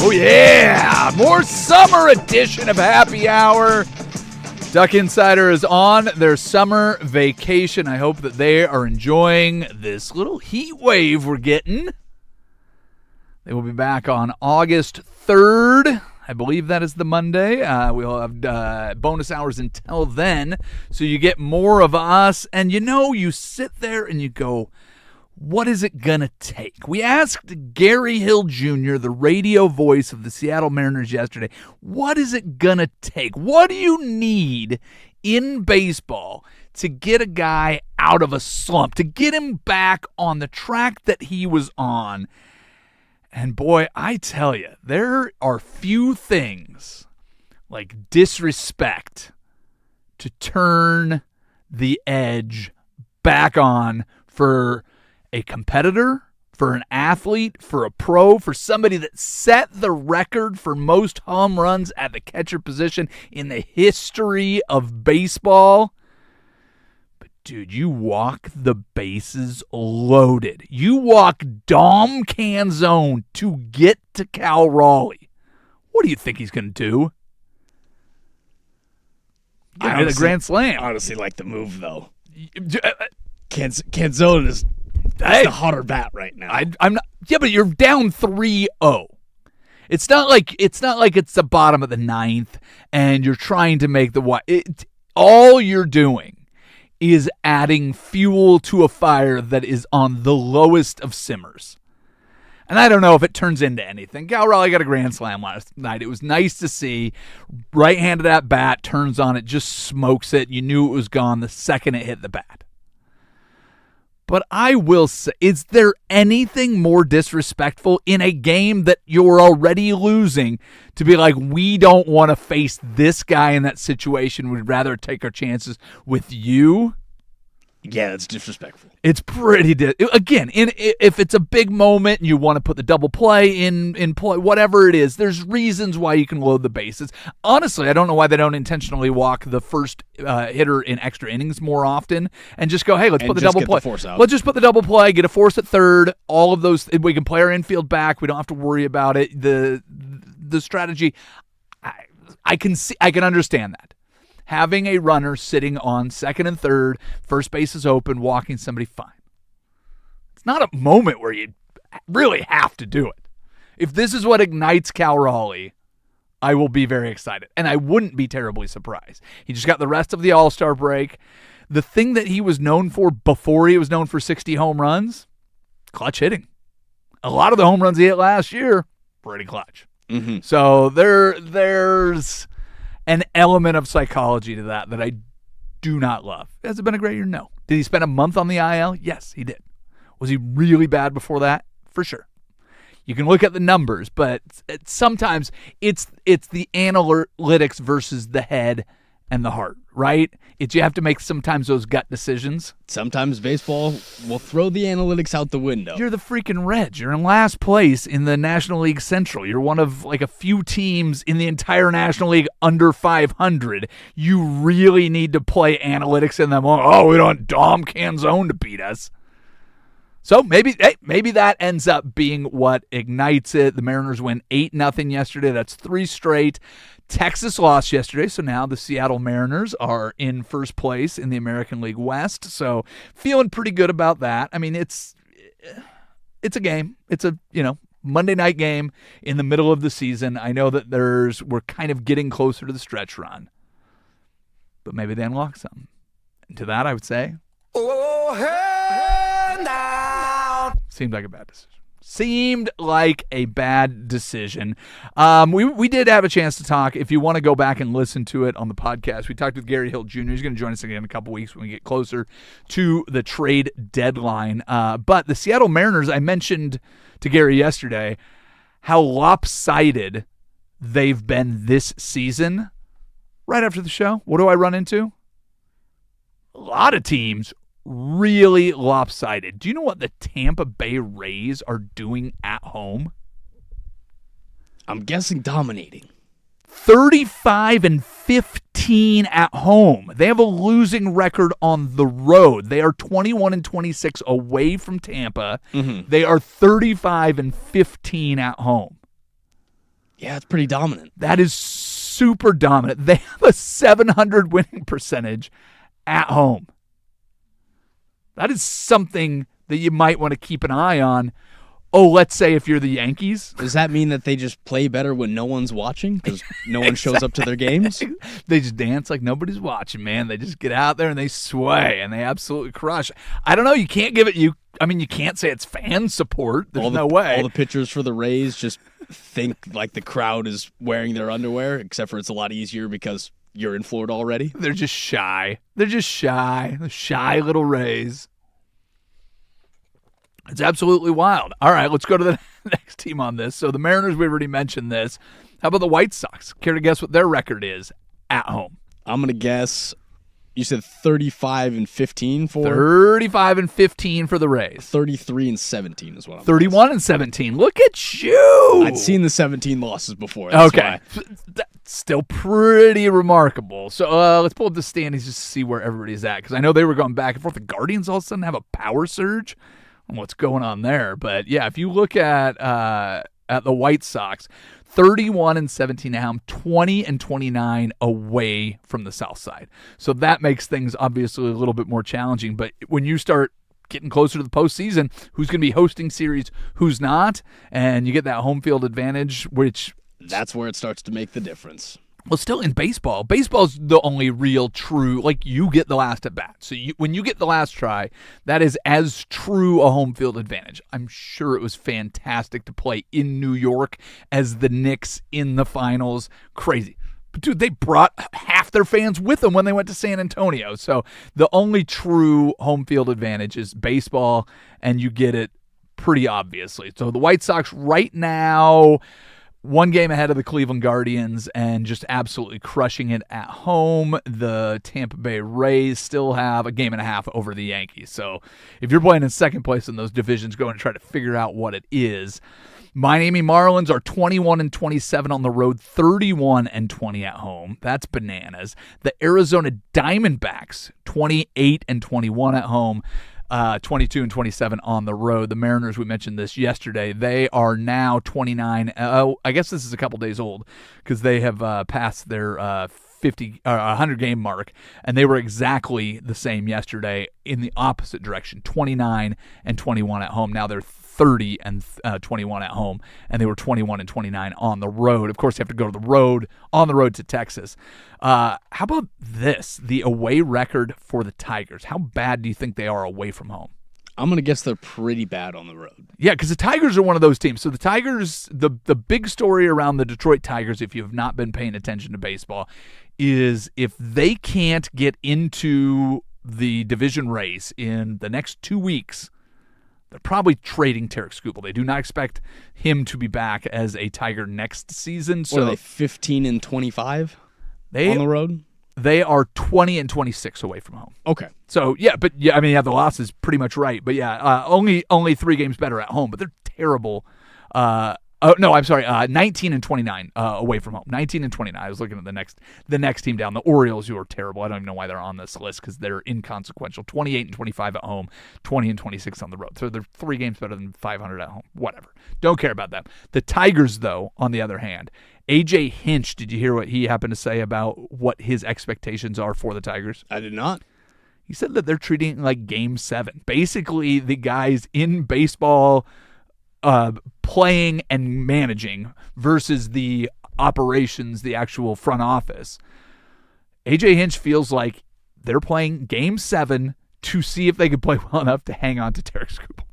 Oh, yeah. More summer edition of Happy Hour. Duck Insider is on their summer vacation. I hope that they are enjoying this little heat wave we're getting. They will be back on August 3rd. I believe that is the Monday. We'll have bonus hours until then. So you get more of us. And you sit there and you go, what is it going to take? We asked Gary Hill Jr., the radio voice of the Seattle Mariners yesterday, what is it going to take? What do you need in baseball to get a guy out of a slump, to get him back on the track that he was on? And boy, I tell you, there are few things like disrespect to turn the edge back on for a competitor, for an athlete, for a pro, for somebody that set the record for most home runs at the catcher position in the history of baseball. But dude, you walk the bases loaded. You walk Dom Canzone to get to Cal Raleigh. What do you think he's going to do? I hit a grand slam. Honestly, like the move though. Canzone is the hotter bat right now. I'm not. Yeah, but you're down 3-0. It's not like it's the bottom of the ninth, and you're trying to make the all you're doing is adding fuel to a fire that is on the lowest of simmers. And I don't know if it turns into anything. Cal Raleigh got a grand slam last night. It was nice to see. Right-handed at bat, turns on it, just smokes it. You knew it was gone the second it hit the bat. But I will say, is there anything more disrespectful in a game that you're already losing to be like, we don't want to face this guy in that situation. We'd rather take our chances with you? Yeah, that's disrespectful. It's pretty again, if it's a big moment and you want to put the double play in play, whatever it is, there's reasons why you can load the bases. Honestly, I don't know why they don't intentionally walk the first hitter in extra innings more often and just go, hey, let's put the double play. Let's just put the double play, get a force at third. All of those, we can play our infield back. We don't have to worry about it. The strategy, I can understand that. Having a runner sitting on second and third, first base is open, walking somebody, fine. It's not a moment where you really have to do it. If this is what ignites Cal Raleigh, I will be very excited. And I wouldn't be terribly surprised. He just got the rest of the All-Star break. The thing that he was known for before he was known for 60 home runs, clutch hitting. A lot of the home runs he hit last year, pretty clutch. Mm-hmm. So there's an element of psychology to that I do not love. Has it been a great year? No. Did he spend a month on the IL? Yes, he did. Was he really bad before that? For sure. You can look at the numbers, but sometimes it's the analytics versus the head and the heart, right? You have to make sometimes those gut decisions. Sometimes baseball will throw the analytics out the window. You're the freaking Reds. You're in last place in the National League Central. You're one of like a few teams in the entire National League under 500. You really need to play analytics in them. Oh, we don't want Dom Canzone to beat us. So maybe that ends up being what ignites it. The Mariners win 8-0 yesterday. That's 3 straight. Texas lost yesterday, so now the Seattle Mariners are in first place in the American League West. So feeling pretty good about that. I mean, it's a game. It's a Monday night game in the middle of the season. I know that we're kind of getting closer to the stretch run, but maybe they unlock something. And to that, I would say, oh, hey, now. Seemed like a bad decision. We did have a chance to talk. If you want to go back and listen to it on the podcast, we talked with Gary Hill Jr. He's going to join us again in a couple weeks when we get closer to the trade deadline. But the Seattle Mariners, I mentioned to Gary yesterday how lopsided they've been this season. Right after the show, what do I run into? A lot of teams really lopsided. Do you know what the Tampa Bay Rays are doing at home? I'm guessing dominating. 35-15 at home. They have a losing record on the road. They are 21-26 away from Tampa. Mm-hmm. They are 35-15 at home. Yeah, it's pretty dominant. That is super dominant. They have a 700 winning percentage at home. That is something that you might want to keep an eye on. Oh, let's say if you're the Yankees. Does that mean that they just play better when no one's watching because no one shows up to their games? They just dance like nobody's watching, man. They just get out there and they sway and they absolutely crush. I don't know. You can't give it you can't say it's fan support. There's no way. All the pitchers for the Rays just think like the crowd is wearing their underwear, except for it's a lot easier because you're in Florida already. They're just shy. The shy little Rays. It's absolutely wild. All right, let's go to the next team on this. So the Mariners, we already mentioned this. How about the White Sox? Care to guess what their record is at home? I'm going to guess you said 35-15 for 35-15 for the Rays. 33-17 is what I'm 31-17. Look at you. I'd seen the 17 losses before. That's okay. Why. That's still pretty remarkable. So let's pull up the standings just to see where everybody's at, because I know they were going back and forth. The Guardians all of a sudden have a power surge. What's going on there? But yeah, if you look at the White Sox, 31-17 at home, 20-29 away from the South Side. So that makes things obviously a little bit more challenging. But when you start getting closer to the postseason, who's going to be hosting series, who's not, and you get that home field advantage, which that's where it starts to make the difference. Well, still in baseball. Baseball's the only real true, like you get the last at bat. So when you get the last try, that is as true a home field advantage. I'm sure it was fantastic to play in New York as the Knicks in the finals. Crazy. But dude, they brought half their fans with them when they went to San Antonio. So the only true home field advantage is baseball, and you get it pretty obviously. So the White Sox right now, one game ahead of the Cleveland Guardians and just absolutely crushing it at home. The Tampa Bay Rays still have a game and a half over the Yankees. So if you're playing in second place in those divisions, go and try to figure out what it is. Miami Marlins are 21-27 on the road, 31-20 at home. That's bananas. The Arizona Diamondbacks, 28-21 at home. 22-27 on the road. The Mariners, we mentioned this yesterday, they are now 29. I guess this is a couple days old because they have passed their 100 game mark, and they were exactly the same yesterday in the opposite direction, 29-21 at home. Now they're 30-21 at home, and they were 21-29 on the road. Of course, you have to go to on the road to Texas. How about this? The away record for the Tigers. How bad do you think they are away from home? I'm going to guess they're pretty bad on the road. Yeah, because the Tigers are one of those teams. So the Tigers, the big story around the Detroit Tigers, if you have not been paying attention to baseball, is if they can't get into the division race in the next 2 weeks, they're probably trading Tarik Skubal. They do not expect him to be back as a Tiger next season. So are they 15-25 on the road? They are 20-26 away from home. Okay. So yeah, but yeah, I mean, the loss is pretty much right. But yeah, only 3 games better at home. But they're terrible. 19-29 away from home. 19-29. I was looking at the next team down, the Orioles, who are terrible. I don't even know why they're on this list because they're inconsequential. 28-25 at home, 20-26 on the road. So they're 3 games better than 500 at home. Whatever. Don't care about them. The Tigers, though, on the other hand, A.J. Hinch, did you hear what he happened to say about what his expectations are for the Tigers? I did not. He said that they're treating it like Game 7. Basically, the guys in baseball playing and managing versus the operations, the actual front office. A.J. Hinch feels like they're playing Game 7 to see if they can play well enough to hang on to Tarik Skubal.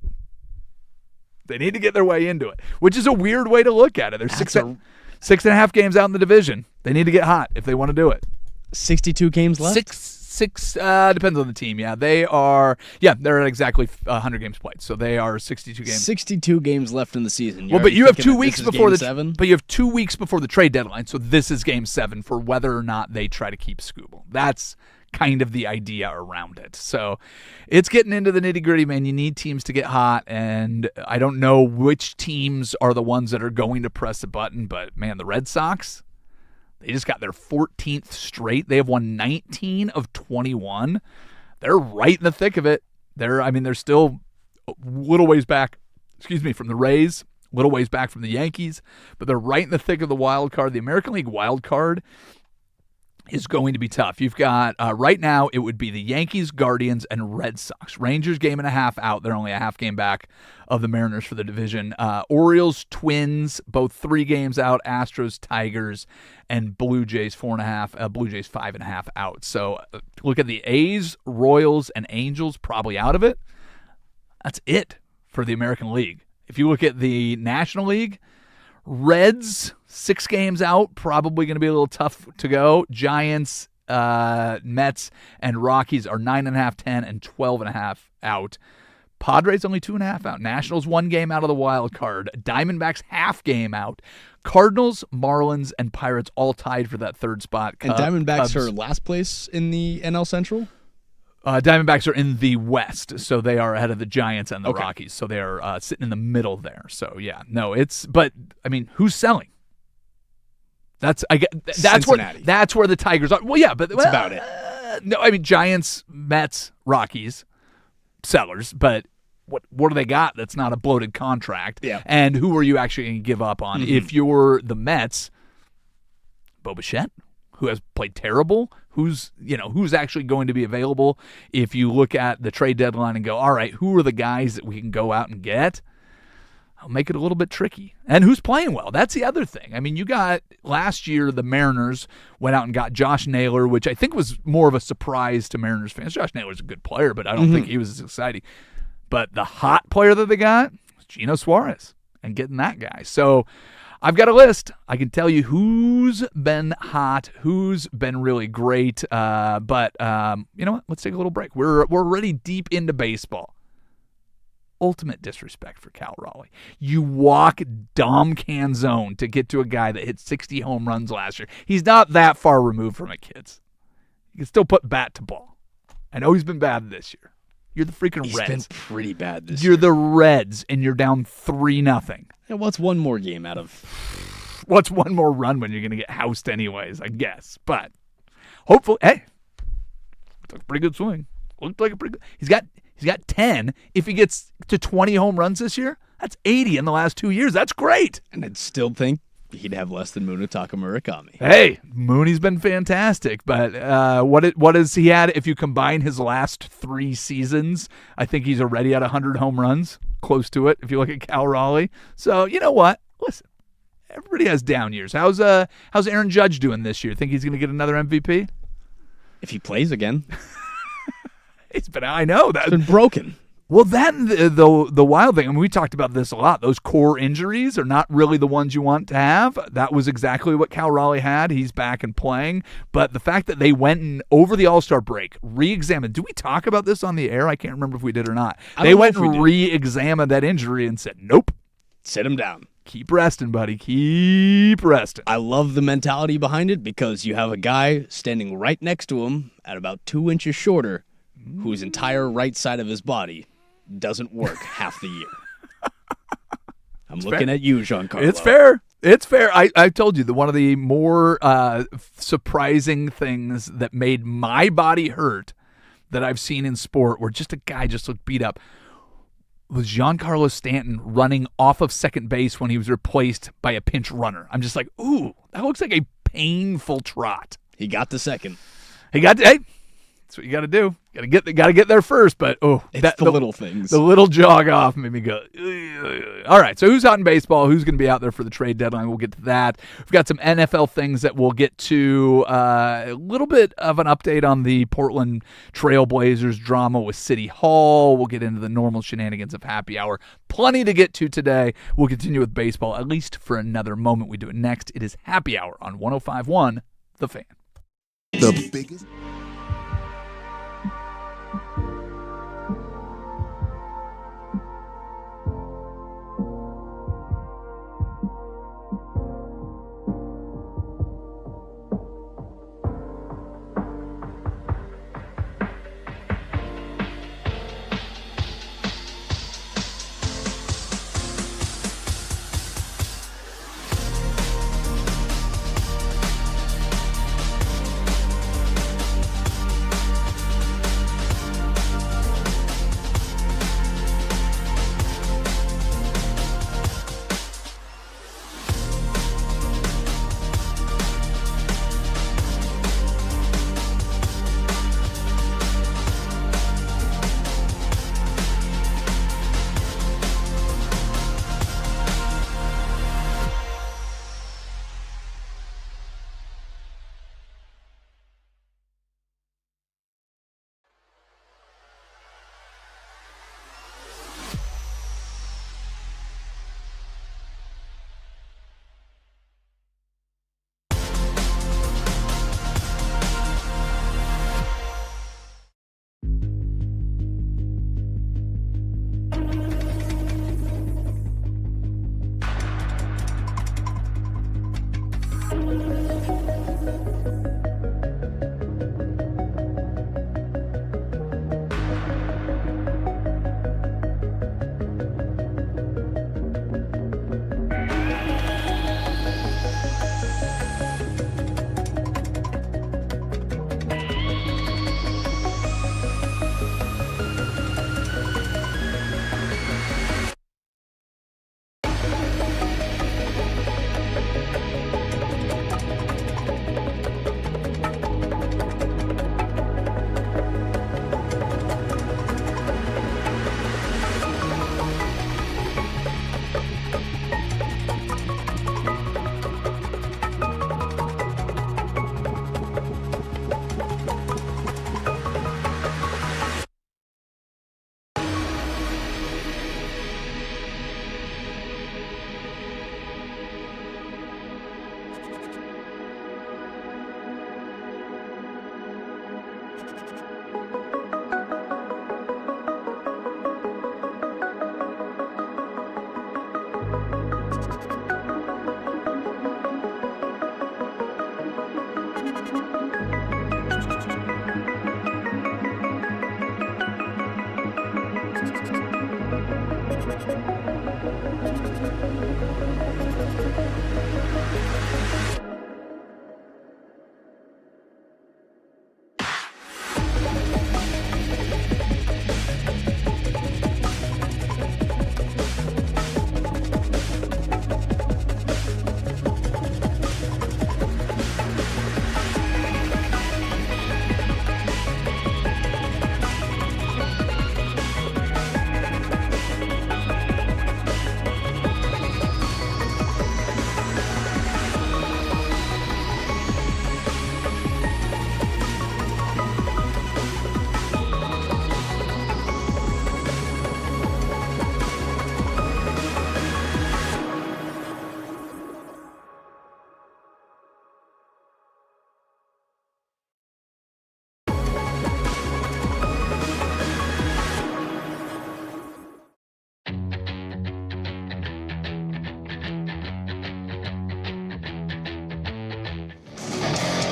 They need to get their way into it, which is a weird way to look at it. They're 6.5 games out in the division. They need to get hot if they want to do it. 62 games left? Six depends on the team. Yeah, they're at exactly 100 games played. So they are 62 games. 62 games left in the season. But you have 2 weeks before But you have 2 weeks before the trade deadline. So this is Game 7 for whether or not they try to keep Skubal. That's kind of the idea around it. So it's getting into the nitty-gritty, man. You need teams to get hot, and I don't know which teams are the ones that are going to press the button, but man, the Red Sox, they just got their 14th straight. They have won 19 of 21. They're right in the thick of it. They're still a little ways back, from the Rays little ways back from the Yankees, but they're right in the thick of the wild card. The American League wild card is going to be tough. You've got, right now, it would be the Yankees, Guardians, and Red Sox. Rangers game and a half out. They're only a half game back of the Mariners for the division. Orioles, Twins, both 3 games out. Astros, Tigers, and Blue Jays 4.5. Blue Jays 5.5 out. So look at the A's, Royals, and Angels probably out of it. That's it for the American League. If you look at the National League, Reds, 6 games out, probably going to be a little tough to go. Giants, Mets, and Rockies are 9.5, 10, and 12.5 out. Padres only 2.5 out. Nationals 1 game out of the wild card. Diamondbacks half game out. Cardinals, Marlins, and Pirates all tied for that 3rd spot. And Diamondbacks are last place in the NL Central? Diamondbacks are in the West, so they are ahead of the Giants and the Rockies. So they are sitting in the middle there. So yeah, no, but I mean, who's selling? That's Cincinnati. That's where the Tigers are. Well, yeah, but that's about it. No, I mean Giants, Mets, Rockies, sellers. But what do they got that's not a bloated contract? Yeah. And who are you actually going to give up on? Mm-hmm. If you're the Mets, Bo Bichette, who has played terrible. Who's actually going to be available if you look at the trade deadline and go, all right, who are the guys that we can go out and get? I'll make it a little bit tricky. And who's playing well? That's the other thing. I mean, you got last year the Mariners went out and got Josh Naylor, which I think was more of a surprise to Mariners fans. Josh Naylor's a good player, but I don't think he was as exciting. But the hot player that they got was Gino Suarez and getting that guy. So I've got a list. I can tell you who's been hot, who's been really great. But you know what? Let's take a little break. We're already deep into baseball. Ultimate disrespect for Cal Raleigh. You walk Dom Canzone to get to a guy that hit 60 home runs last year. He's not that far removed from it, kids. You can still put bat to ball. I know he's been bad this year. You're the freaking Reds. He's been pretty bad this year. You're the Reds, and you're down 3-0. Yeah, what's one more game out of? What's one more run when you're going to get housed anyways, I guess. But hopefully, hey, looked like a pretty good swing. Looked like a pretty good. He's got 10. If he gets to 20 home runs this year, that's 80 in the last 2 years. That's great. And I'd still think he'd have less than Munetaka Murakami. Hey, Mooney's been fantastic, but what has he had? If you combine his last 3 seasons, I think he's already at 100 home runs, close to it. If you look at Cal Raleigh, so you know what? Listen, everybody has down years. How's Aaron Judge doing this year? Think he's going to get another MVP? If he plays again, I know that's been broken. Well, then the wild thing, I mean, we talked about this a lot. Those core injuries are not really the ones you want to have. That was exactly what Cal Raleigh had. He's back and playing. But the fact that they went and over the All-Star break, re-examined. Did we talk about this on the air? I can't remember if we did or not. They went and re-examined that injury and said, nope. Sit him down. Keep resting, buddy. Keep resting. I love the mentality behind it because you have a guy standing right next to him at about 2 inches shorter whose entire right side of his body doesn't work half the year. I'm looking at you, Giancarlo. It's fair. It's fair. I told you that one of the more surprising things that made my body hurt that I've seen in sport where just a guy just looked beat up was Giancarlo Stanton running off of second base when he was replaced by a pinch runner. I'm just like, ooh, that looks like a painful trot. He got the second. Hey, that's what you got to do. Got to get there first. But it's the little things. The little jog off made me go. All right. So who's hot in baseball? Who's going to be out there for the trade deadline? We'll get to that. We've got some NFL things that we'll get to. A little bit of an update on the Portland Trailblazers drama with City Hall. We'll get into the normal shenanigans of happy hour. Plenty to get to today. We'll continue with baseball at least for another moment. We do it next. It is happy hour on 105.1 The Fan. The biggest.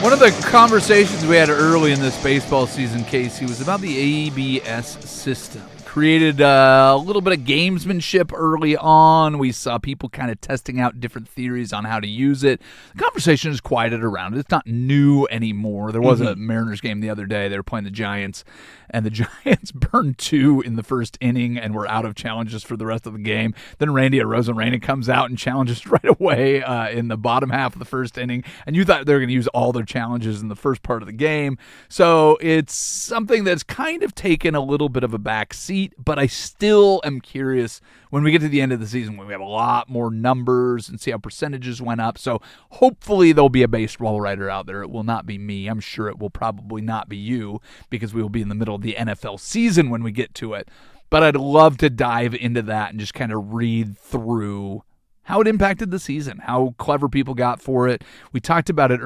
One of the conversations we had early in this baseball season, Casey, was about the ABS system. Created a little bit of gamesmanship early on. We saw people kind of testing out different theories on how to use it. The conversation is quieted around it. It's not new anymore. There was a Mariners game the other day. They were playing the Giants, and the Giants burned 2 in the first inning and were out of challenges for the rest of the game. Then Randy Arozarena comes out and challenges right away in the bottom half of the first inning, and you thought they were going to use all their challenges in the first part of the game. So it's something that's kind of taken a little bit of a back seat, but I still am curious when we get to the end of the season when we have a lot more numbers and see how percentages went up. So hopefully there'll be a baseball writer out there. It will not be me. I'm sure it will probably not be you because we will be in the middle of the NFL season when we get to it. But I'd love to dive into that and just kind of read through how it impacted the season, how clever people got for it. We talked about it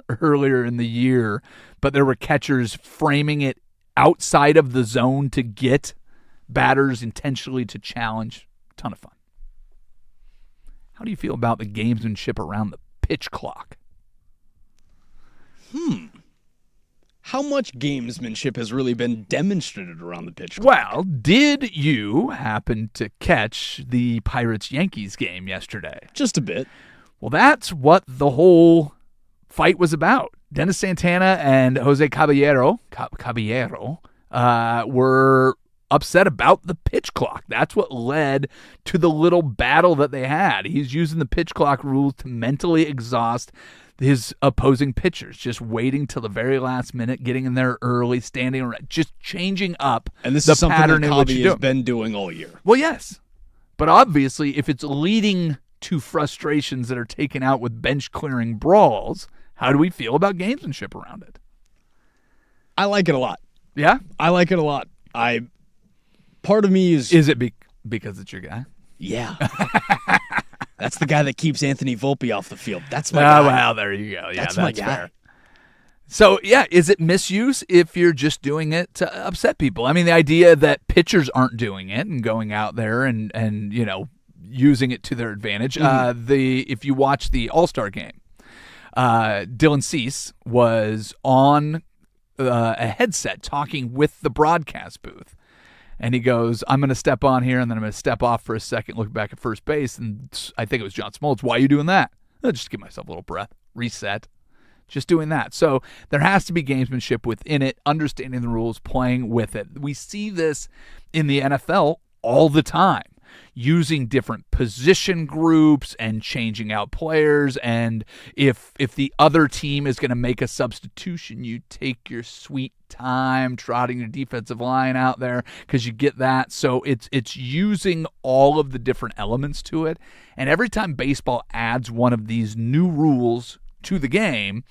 earlier in the year, but there were catchers framing it outside of the zone to get batters intentionally to challenge. Ton of fun. How do you feel about the gamesmanship around the pitch clock? How much gamesmanship has really been demonstrated around the pitch clock? Well, did you happen to catch the Pirates-Yankees game yesterday? Just a bit. Well, that's what the whole fight was about. Dennis Santana and Jose Caballero were upset about the pitch clock. That's what led to the little battle that they had. He's using the pitch clock rules to mentally exhaust his opposing pitchers, just waiting till the very last minute, getting in there early, standing around, just changing up And this the is something pattern that in which Cabby you do. has been doing all year. Well, yes. But obviously, if it's leading to frustrations that are taken out with bench-clearing brawls, how do we feel about gamesmanship around it? I like it a lot. Yeah? I like it a lot. Part of me is... Is it because it's your guy? Yeah. That's the guy that keeps Anthony Volpe off the field. That's my guy. Well, there you go. Yeah, That's my guy. fair. So, yeah, is it misuse if you're just doing it to upset people? I mean, the idea that pitchers aren't doing it and going out there and you know, using it to their advantage. If you watch the All-Star game, Dylan Cease was on a headset talking with the broadcast booth. And he goes, I'm going to step on here, and then I'm going to step off for a second, look back at first base. And I think it was John Smoltz. Why are you doing that? Just to give myself a little breath, reset. Just doing that. So there has to be gamesmanship within it, understanding the rules, playing with it. We see this in the NFL all the time, using different position groups and changing out players. And if the other team is going to make a substitution, you take your sweet time trotting your defensive line out there because you get that. So it's using all of the different elements to it. And every time baseball adds one of these new rules to the game,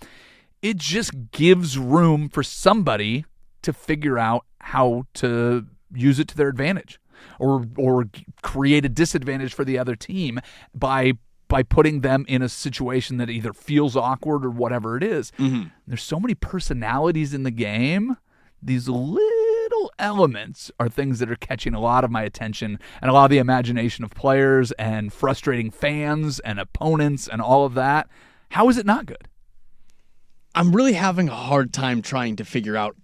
it just gives room for somebody to figure out how to use it to their advantage or create a disadvantage for the other team by putting them in a situation that either feels awkward or whatever it is. There's so many personalities in the game. These little elements are things that are catching a lot of my attention and a lot of the imagination of players and frustrating fans and opponents and all of that. How is it not good? I'm really having a hard time trying to figure out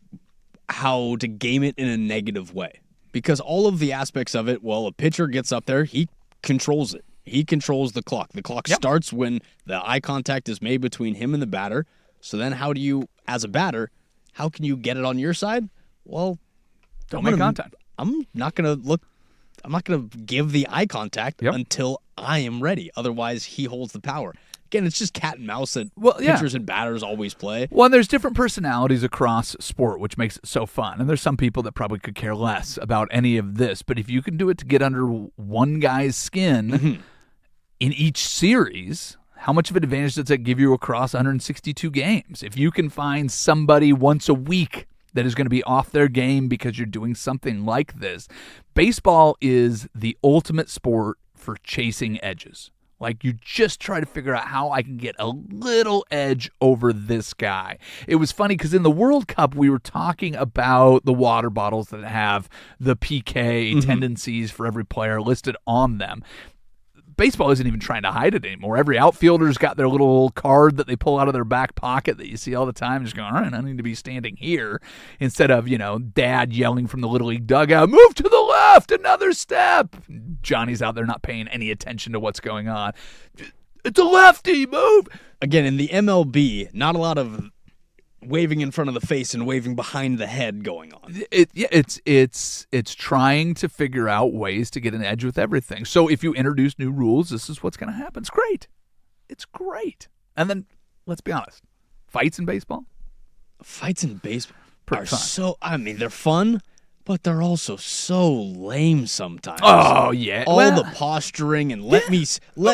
how to game it in a negative way. Because all of the aspects of it, well, a pitcher gets up there, he controls it. He controls the clock. The clock starts when the eye contact is made between him and the batter. So then how do you, as a batter, how can you get it on your side? Well, Don't make contact. I'm not going to give the eye contact until I am ready. Otherwise, he holds the power. Again, it's just cat and mouse that pitchers and batters always play. Well, and there's different personalities across sport, which makes it so fun. And there's some people that probably could care less about any of this. But if you can do it to get under one guy's skin in each series, how much of an advantage does that give you across 162 games? If you can find somebody once a week that is going to be off their game because you're doing something like this, baseball is the ultimate sport for chasing edges. Like, you just try to figure out how I can get a little edge over this guy. It was funny because in the World Cup, we were talking about the water bottles that have the PK tendencies for every player listed on them. baseball isn't even trying to hide it anymore. Every outfielder's got their little card that they pull out of their back pocket that you see all the time, just going, all right, I need to be standing here, instead of, dad yelling from the Little League dugout, move to the left, another step. Johnny's out there not paying any attention to what's going on. It's a lefty, move. Again, in the MLB, not a lot of waving in front of the face and waving behind the head going on. It's trying to figure out ways to get an edge with everything. So if you introduce new rules, this is what's going to happen. It's great. It's great. And then, let's be honest, fights in baseball? Fights in baseball Pretty are fun. they're fun, but they're also so lame sometimes. Oh, yeah. All Well, the posturing and let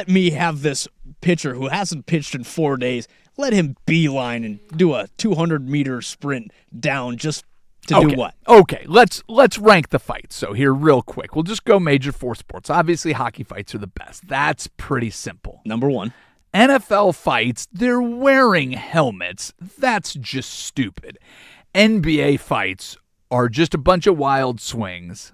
me have this pitcher who hasn't pitched in 4 days, let him beeline and do a 200-meter sprint down just to do what? Okay, let's rank the fights. So here, real quick, we'll just go major four sports. Obviously, hockey fights are the best. That's pretty simple. Number 1. NFL fights, they're wearing helmets. That's just stupid. NBA fights are just a bunch of wild swings.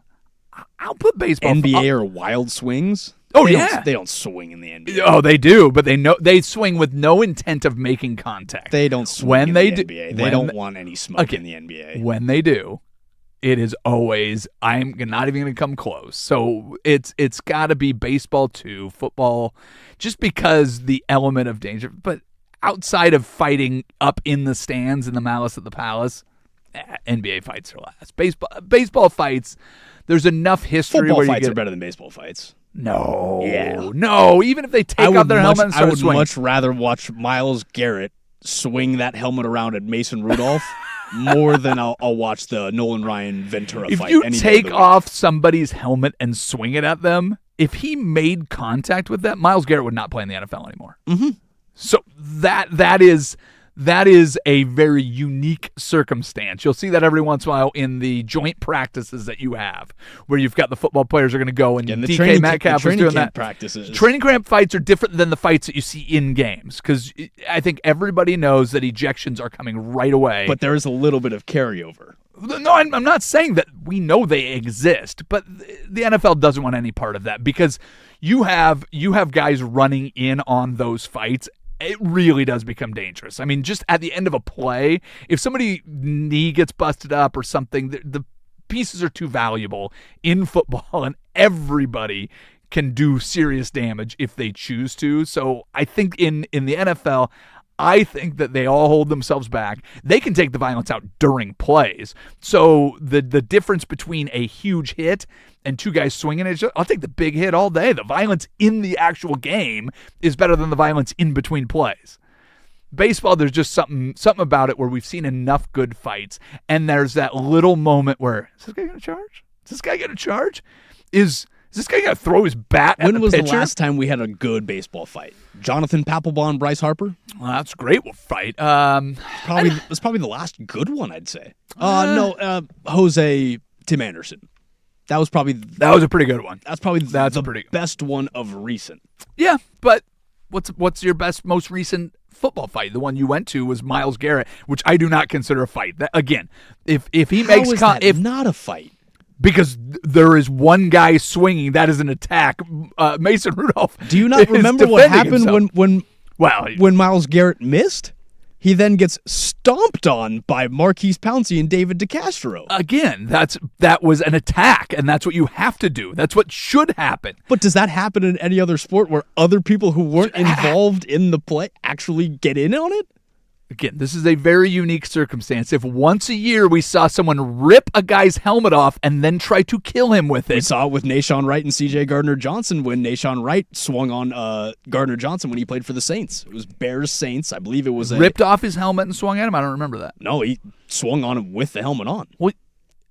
I'll put baseball. NBA are wild swings? Oh, They yeah. don't- They don't swing in the NBA. Oh, they do, but they swing with no intent of making contact. They don't swing When in they the do- NBA. when They don't they- want any smoke Okay. in the NBA. When they do, it is always, I'm not even going to come close. So it's got to be baseball too, football, just because the element of danger. But outside of fighting up in the stands in the Malice at the Palace, NBA fights are last. Baseball fights, there's enough history Football where you fights get are better than baseball fights. No, Yeah. no. Even if they take off their helmet and I start would swinging. much rather watch Myles Garrett swing that helmet around at Mason Rudolph more than I'll watch the Nolan Ryan Ventura If fight. you any day take of the week. off somebody's helmet and swing it at them, if he made contact with that, Myles Garrett would not play in the NFL anymore. Mm-hmm. So that is a very unique circumstance. You'll see that every once in a while in the joint practices that you have, where you've got the football players are going to go and the DK training Metcalf the was training doing camp that. practices. Training camp fights are different than the fights that you see in games, because I think everybody knows that ejections are coming right away. But there is a little bit of carryover. No, I'm not saying that we know they exist, but the NFL doesn't want any part of that, because you have guys running in on those fights. It really does become dangerous. I mean, just at the end of a play, if somebody's knee gets busted up or something, the pieces are too valuable in football, and everybody can do serious damage if they choose to. So I think in the NFL, I think that they all hold themselves back. They can take the violence out during plays. So the difference between a huge hit and two guys swinging it, I'll take the big hit all day. The violence in the actual game is better than the violence in between plays. Baseball, there's just something about it where we've seen enough good fights, and there's that little moment where, is this guy going to charge? Is this guy going to charge? Is this guy going to throw his bat at the When was pitcher? the last time we had a good baseball fight? Jonathan Papelbon and Bryce Harper? Well, that's a great fight. It's probably the last good one, I'd say. Jose Tim Anderson. That was probably That was a pretty good one. that's probably That's the pretty good. best one of recent. Yeah, but what's your most recent football fight? The one you went to was Myles Garrett, which I do not consider a fight. That, again, if he How makes is that not a fight? because there is one guy swinging, that is an attack. Mason Rudolph. Do you not is remember what defending happened himself. when Myles Garrett missed? He then gets stomped on by Marquise Pouncey and David DeCastro. Again, that was an attack, and that's what you have to do. That's what should happen. But does that happen in any other sport where other people who weren't involved in the play actually get in on it? Again, this is a very unique circumstance. If once a year we saw someone rip a guy's helmet off and then try to kill him with We it, saw it with Nashawn Wright and C.J. Gardner-Johnson when Nashawn Wright swung on Gardner-Johnson when he played for the Saints. It was Bears-Saints. I believe it was ripped off his helmet and swung at him. I don't remember that. No, he swung on him with the helmet on. Well,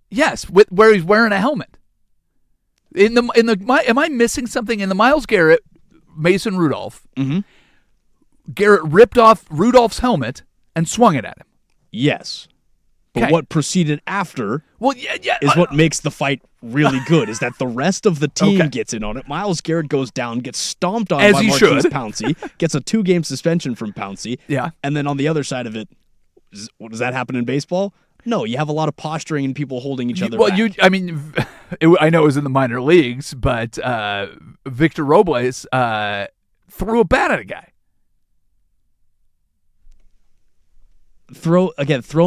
yes, where he's wearing a helmet. Am I missing something in the Myles Garrett, Mason Rudolph? Mhm. Garrett ripped off Rudolph's helmet and swung it at him. Yes. But Okay. what proceeded after Well, yeah, is what makes the fight really good, is that the rest of the team Okay. gets in on it. Myles Garrett goes down, gets stomped on As by he Marquise should. Pouncey, gets a 2-game suspension from Pouncey. Yeah. And then on the other side of it, what does that happen in baseball? No, you have a lot of posturing and people holding each other Well, back. I know it was in the minor leagues, but Victor Robles threw a bat at a guy. Thrown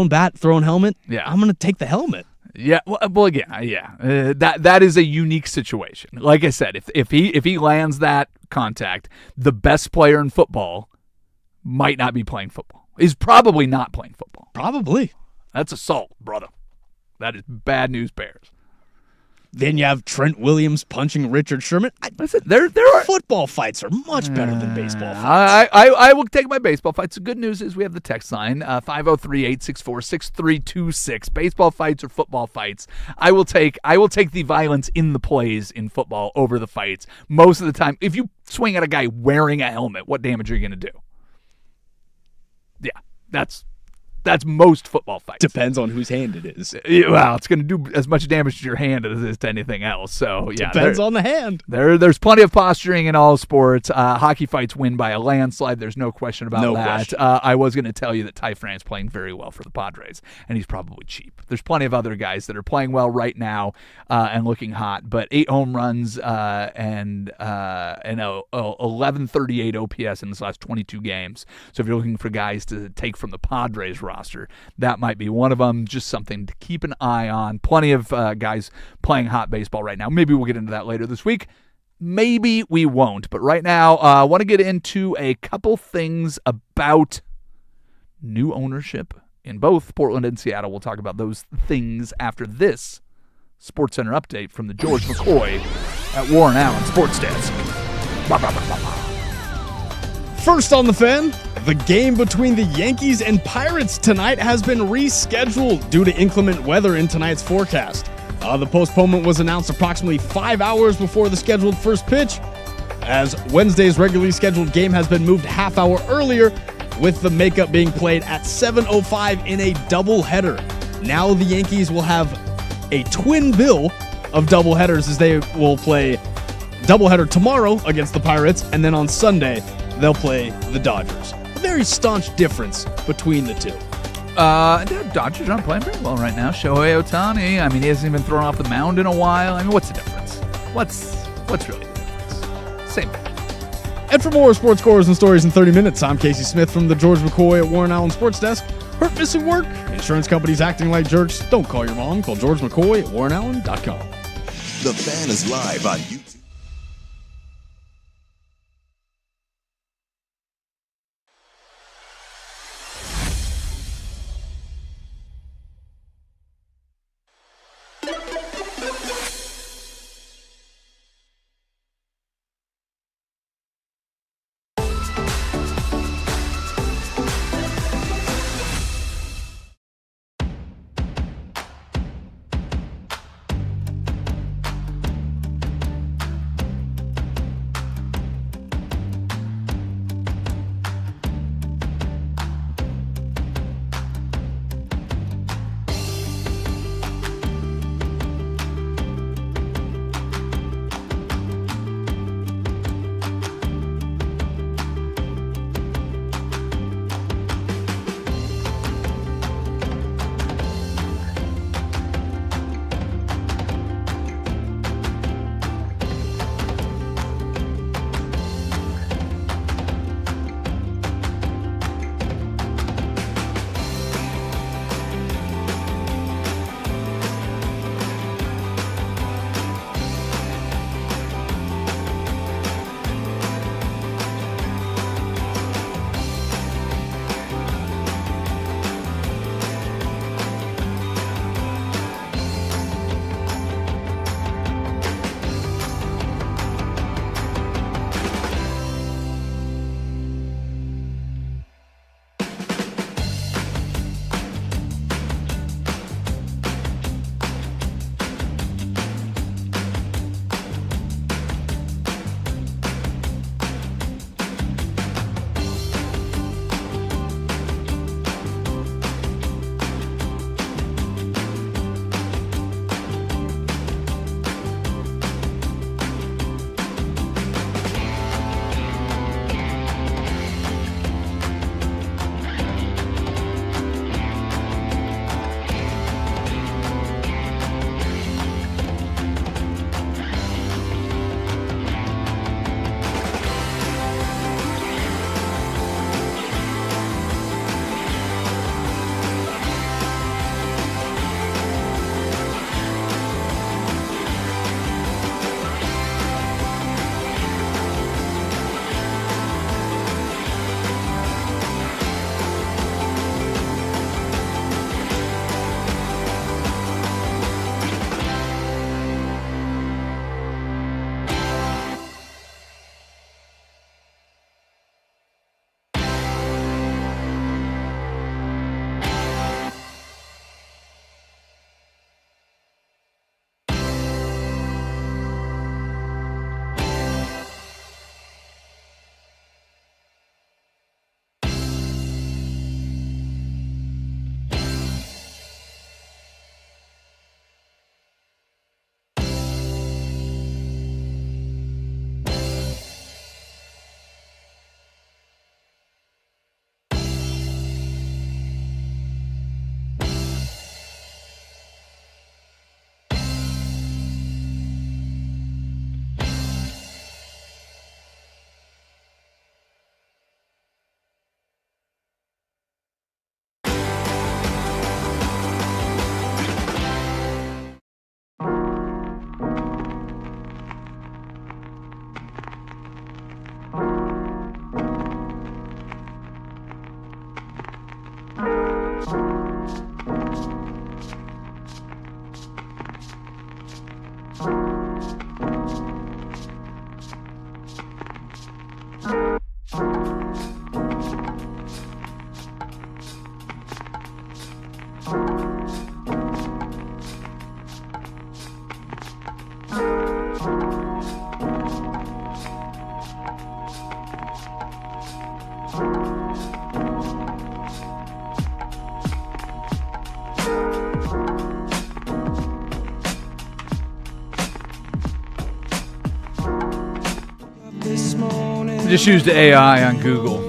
bat, thrown helmet. Yeah. I'm going to take the helmet. Yeah, well, again, that is a unique situation. Like I said, if he lands that contact, the best player in football might not be playing football. He's probably not playing football. Probably. That's assault, brother. That is bad news bears. Then you have Trent Williams punching Richard Sherman. Listen, there are Football fights are much better than baseball fights. I will take my baseball fights. The good news is we have the text line 503-864-6326. Baseball fights or football fights. I will take the violence in the plays in football over the fights most of the time. If you swing at a guy wearing a helmet, what damage are you going to do? Yeah, that's most football fights. Depends on whose hand it is. Well, it's going to do as much damage to your hand as it is to anything else. So yeah, Depends on the hand. There's plenty of posturing in all sports. Hockey fights win by a landslide. There's no question about No that. question. I was going to tell you that Ty France playing very well for the Padres, and he's probably cheap. There's plenty of other guys that are playing well right now and looking hot. But 8 home runs and 1138 OPS in his last 22 games. So if you're looking for guys to take from the Padres roster, that might be one of them. Just something to keep an eye on. Plenty of guys playing hot baseball right now. Maybe we'll get into that later this week. Maybe we won't. But right now, I want to get into a couple things about new ownership in both Portland and Seattle. We'll talk about those things after this SportsCenter update from the George McCoy at Warren Allen Sports Desk. First on the Fan, the game between the Yankees and Pirates tonight has been rescheduled due to inclement weather in tonight's forecast. The postponement was announced approximately 5 hours before the scheduled first pitch, as Wednesday's regularly scheduled game has been moved half hour earlier, with the makeup being played at 7:05 in a doubleheader. Now the Yankees will have a twin bill of doubleheaders, as they will play doubleheader tomorrow against the Pirates, and then on Sunday they'll play the Dodgers. A very staunch difference between the two. The Dodgers aren't playing very well right now. Shohei Ohtani, he hasn't even thrown off the mound in a while. What's the difference? What's really the difference? Same thing. And for more sports scores and stories in 30 minutes, I'm Casey Smith from the George McCoy at Warren Allen Sports Desk. Hurt, missing work? Insurance companies acting like jerks? Don't call your mom. Call George McCoy at warrenallen.com. The Fan is live on YouTube. just used AI on Google,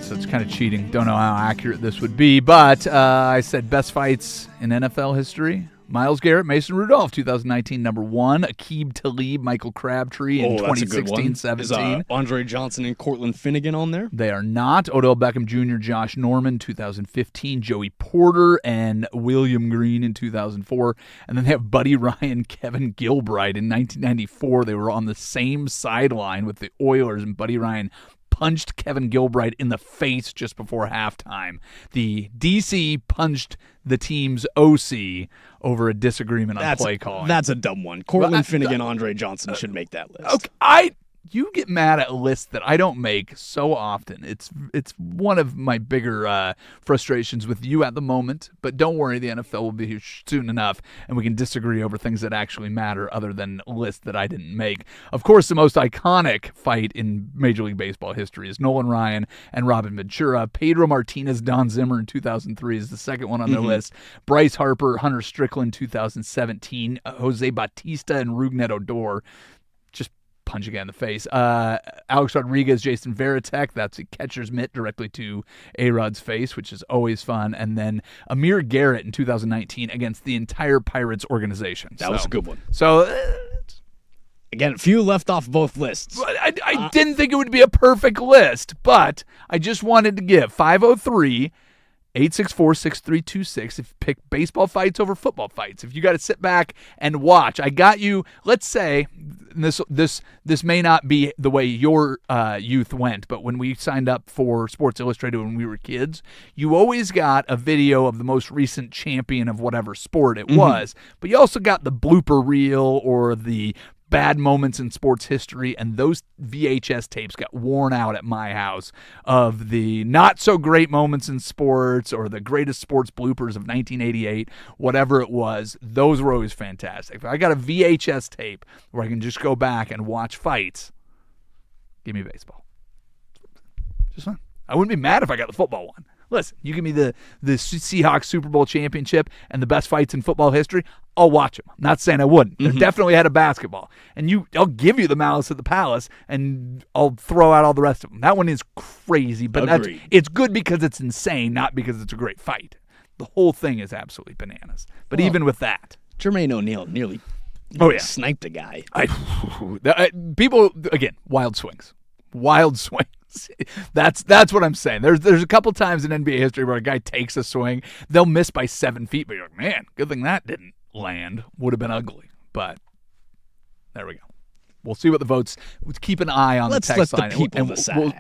so it's kind of cheating. Don't know how accurate this would be, but I said best fights in NFL history. Myles Garrett, Mason Rudolph, 2019 number 1. Aqib Talib, Michael Crabtree in 2016-17. Is Andre Johnson and Cortland Finnegan on there? They are not. Odell Beckham Jr., Josh Norman, 2015. Joey Porter and William Green in 2004. And then they have Buddy Ryan, Kevin Gilbride in 1994. They were on the same sideline with the Oilers, and Buddy Ryan punched Kevin Gilbride in the face just before halftime. The DC punched the team's OC over a disagreement on play calling. That's a dumb one. Cortland Finnegan, Andre Johnson should make that list. Okay, you get mad at lists that I don't make so often. It's one of my bigger frustrations with you at the moment. But don't worry, the NFL will be here soon enough, and we can disagree over things that actually matter other than lists that I didn't make. Of course, the most iconic fight in Major League Baseball history is Nolan Ryan and Robin Ventura. Pedro Martinez, Don Zimmer in 2003 is the second one on their list. Bryce Harper, Hunter Strickland, 2017. Jose Bautista and Rougned Odor. Punch again in the face. Alex Rodriguez, Jason Varitek, that's a catcher's mitt directly to A-Rod's face, which is always fun. And then Amir Garrett in 2019 against the entire Pirates organization. That was a good one. So, again, a few left off both lists. I didn't think it would be a perfect list, but I just wanted to give 503 864-6326 if you pick baseball fights over football fights. If you got to sit back and watch, I got you. Let's say this may not be the way your youth went, but when we signed up for Sports Illustrated when we were kids, you always got a video of the most recent champion of whatever sport it was, but you also got the blooper reel or the bad moments in sports history, and those VHS tapes got worn out at my house of the not so great moments in sports or the greatest sports bloopers of 1988, whatever it was. Those were always fantastic. If I got a VHS tape where I can just go back and watch fights, give me baseball. Just fun. I wouldn't be mad if I got the football one. Listen, you give me the Seahawks Super Bowl championship and the best fights in football history, I'll watch them. I'm not saying I wouldn't. They're definitely ahead of basketball. And I'll give you the Malice at the Palace, and I'll throw out all the rest of them. That one is crazy, but it's good because it's insane, not because it's a great fight. The whole thing is absolutely bananas. But even with that. Jermaine O'Neal nearly sniped a guy. People, again, wild swings. Wild swings. That's what I'm saying. There's a couple times in NBA history where a guy takes a swing, they'll miss by 7 feet, but you're like, man, good thing that didn't land. Would have been ugly, but there we go. We'll see what the votes. Keep an eye on the text line. Let's let the people decide.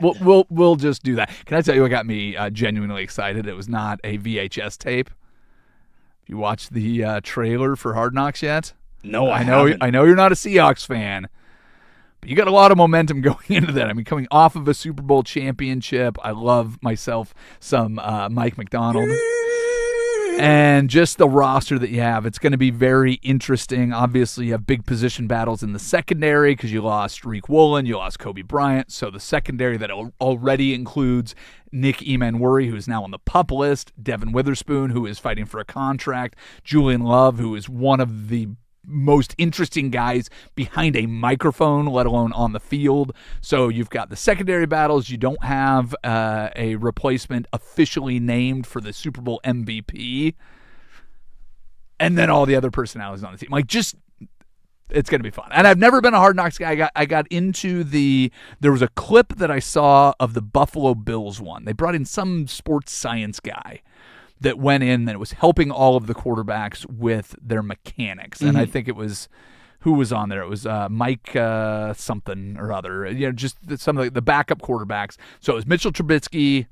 We'll just do that. Can I tell you what got me genuinely excited? It was not a VHS tape. Have you watched the trailer for Hard Knocks yet? No, I haven't. I know you're not a Seahawks fan. You got a lot of momentum going into that. I mean, coming off of a Super Bowl championship, I love myself some Mike McDonald. And just the roster that you have, it's going to be very interesting. Obviously, you have big position battles in the secondary because you lost Rick Woolen, you lost Kobe Bryant. So the secondary that already includes Nick Emanwuri, who is now on the PUP list, Devin Witherspoon, who is fighting for a contract, Julian Love, who is one of the most interesting guys behind a microphone, let alone on the field. So you've got the secondary battles. You don't have a replacement officially named for the Super Bowl MVP. And then all the other personalities on the team. It's going to be fun. And I've never been a Hard Knocks guy. I got into there was a clip that I saw of the Buffalo Bills one. They brought in some sports science guy that went in and it was helping all of the quarterbacks with their mechanics. And I think it was, who was on there? It was Mike something or other. Just some of the backup quarterbacks. So it was Mitchell Trubisky.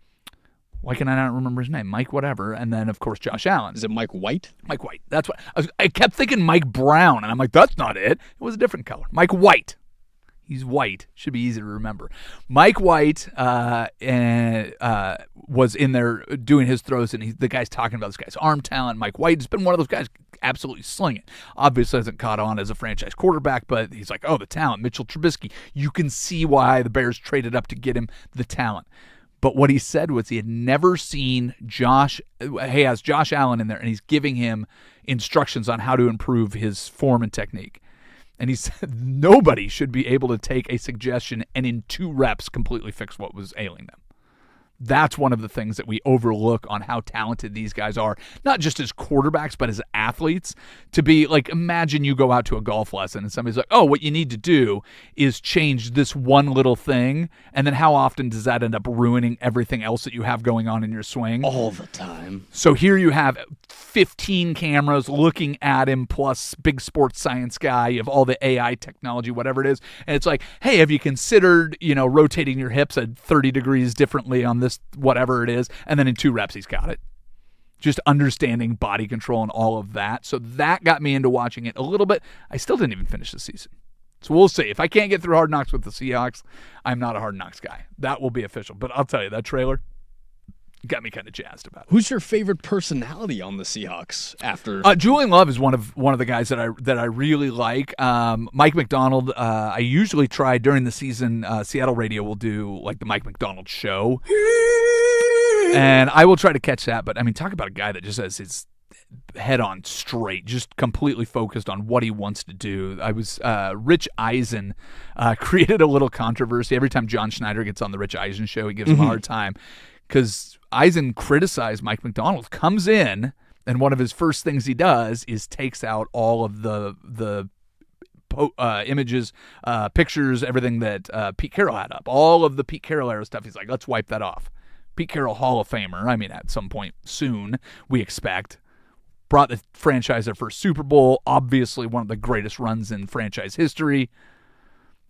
Why can I not remember his name? Mike whatever. And then, of course, Josh Allen. Is it Mike White? Mike White. That's what I kept thinking Mike Brown. And I'm like, that's not it. It was a different color. Mike White. He's white. Should be easy to remember. Mike White was in there doing his throws, and the guy's talking about this guy's arm talent. Mike White has been one of those guys absolutely slinging. Obviously hasn't caught on as a franchise quarterback, but he's like, oh, the talent. Mitchell Trubisky. You can see why the Bears traded up to get him the talent. But what he said was he had never seen he has Josh Allen in there, and he's giving him instructions on how to improve his form and technique. And he said nobody should be able to take a suggestion and in 2 reps completely fix what was ailing them. That's one of the things that we overlook on how talented these guys are, not just as quarterbacks, but as athletes. To be like, imagine you go out to a golf lesson and somebody's like, oh, what you need to do is change this one little thing. And then how often does that end up ruining everything else that you have going on in your swing? All the time. So here you have 15 cameras looking at him, plus big sports science guy. You have all the AI technology, whatever it is. And it's like, hey, have you considered, rotating your hips at 30 degrees differently on this, whatever it is? And then in 2 reps, he's got it. Just understanding body control and all of that. So that got me into watching it a little bit. I still didn't even finish the season. So we'll see. If I can't get through Hard Knocks with the Seahawks, I'm not a Hard Knocks guy. That will be official. But I'll tell you, that trailer got me kind of jazzed about it. Who's your favorite personality on the Seahawks after? Julian Love is one of the guys that I really like. Mike McDonald. I usually try during the season. Seattle radio will do like the Mike McDonald show, and I will try to catch that. But I mean, talk about a guy that just has his head on straight, just completely focused on what he wants to do. Rich Eisen created a little controversy every time John Schneider gets on the Rich Eisen show. He gives him a hard time because Eisen criticized Mike McDonald, comes in, and one of his first things he does is takes out all of the images, pictures, everything that Pete Carroll had up. All of the Pete Carroll era stuff, he's like, let's wipe that off. Pete Carroll, Hall of Famer, I mean, at some point soon, we expect. Brought the franchise their first Super Bowl, obviously one of the greatest runs in franchise history.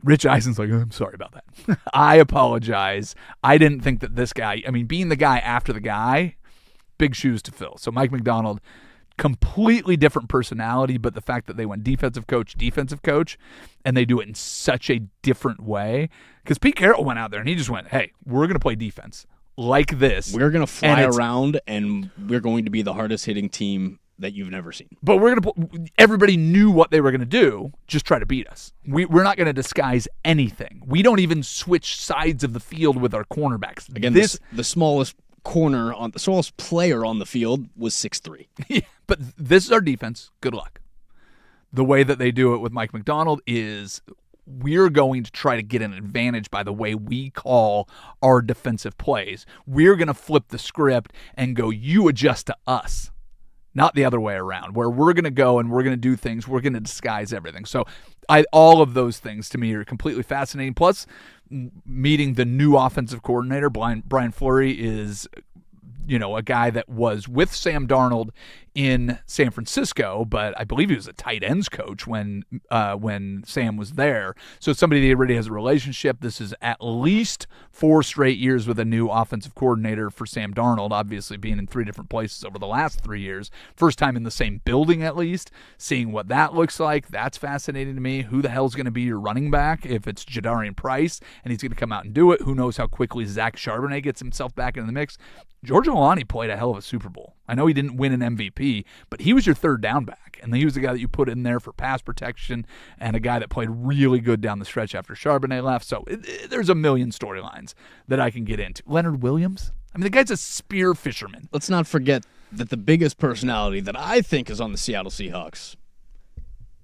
Rich Eisen's like, I'm sorry about that. I apologize. I didn't think that this guy, being the guy after the guy, big shoes to fill. So Mike McDonald, completely different personality, but the fact that they went defensive coach, and they do it in such a different way. Because Pete Carroll went out there and he just went, hey, we're going to play defense like this. We're going to fly around and we're going to be the hardest hitting team that you've never seen. But everybody knew what they were going to do, just try to beat us. We're not going to disguise anything. We don't even switch sides of the field with our cornerbacks. Again, the smallest the smallest player on the field was 6'3". Yeah, but this is our defense. Good luck. The way that they do it with Mike McDonald is we're going to try to get an advantage by the way we call our defensive plays. We're going to flip the script and go, you adjust to us. Not the other way around, where we're going to go and we're going to do things, we're going to disguise everything. So all of those things to me are completely fascinating. Plus, meeting the new offensive coordinator, Brian Fleury, is a guy that was with Sam Darnold in San Francisco, but I believe he was a tight ends coach when Sam was there. So somebody that already has a relationship. This is at least 4 straight years with a new offensive coordinator for Sam Darnold, obviously being in 3 different places over the last 3 years. First time in the same building, at least. Seeing what that looks like, that's fascinating to me. Who the hell's going to be your running back if it's Jadarian Price and he's going to come out and do it? Who knows how quickly Zach Charbonnet gets himself back into the mix? George Olani played a hell of a Super Bowl. I know he didn't win an MVP, but he was your third down back, and he was the guy that you put in there for pass protection and a guy that played really good down the stretch after Charbonnet left. So there's a million storylines that I can get into. Leonard Williams? The guy's a spear fisherman. Let's not forget that the biggest personality that I think is on the Seattle Seahawks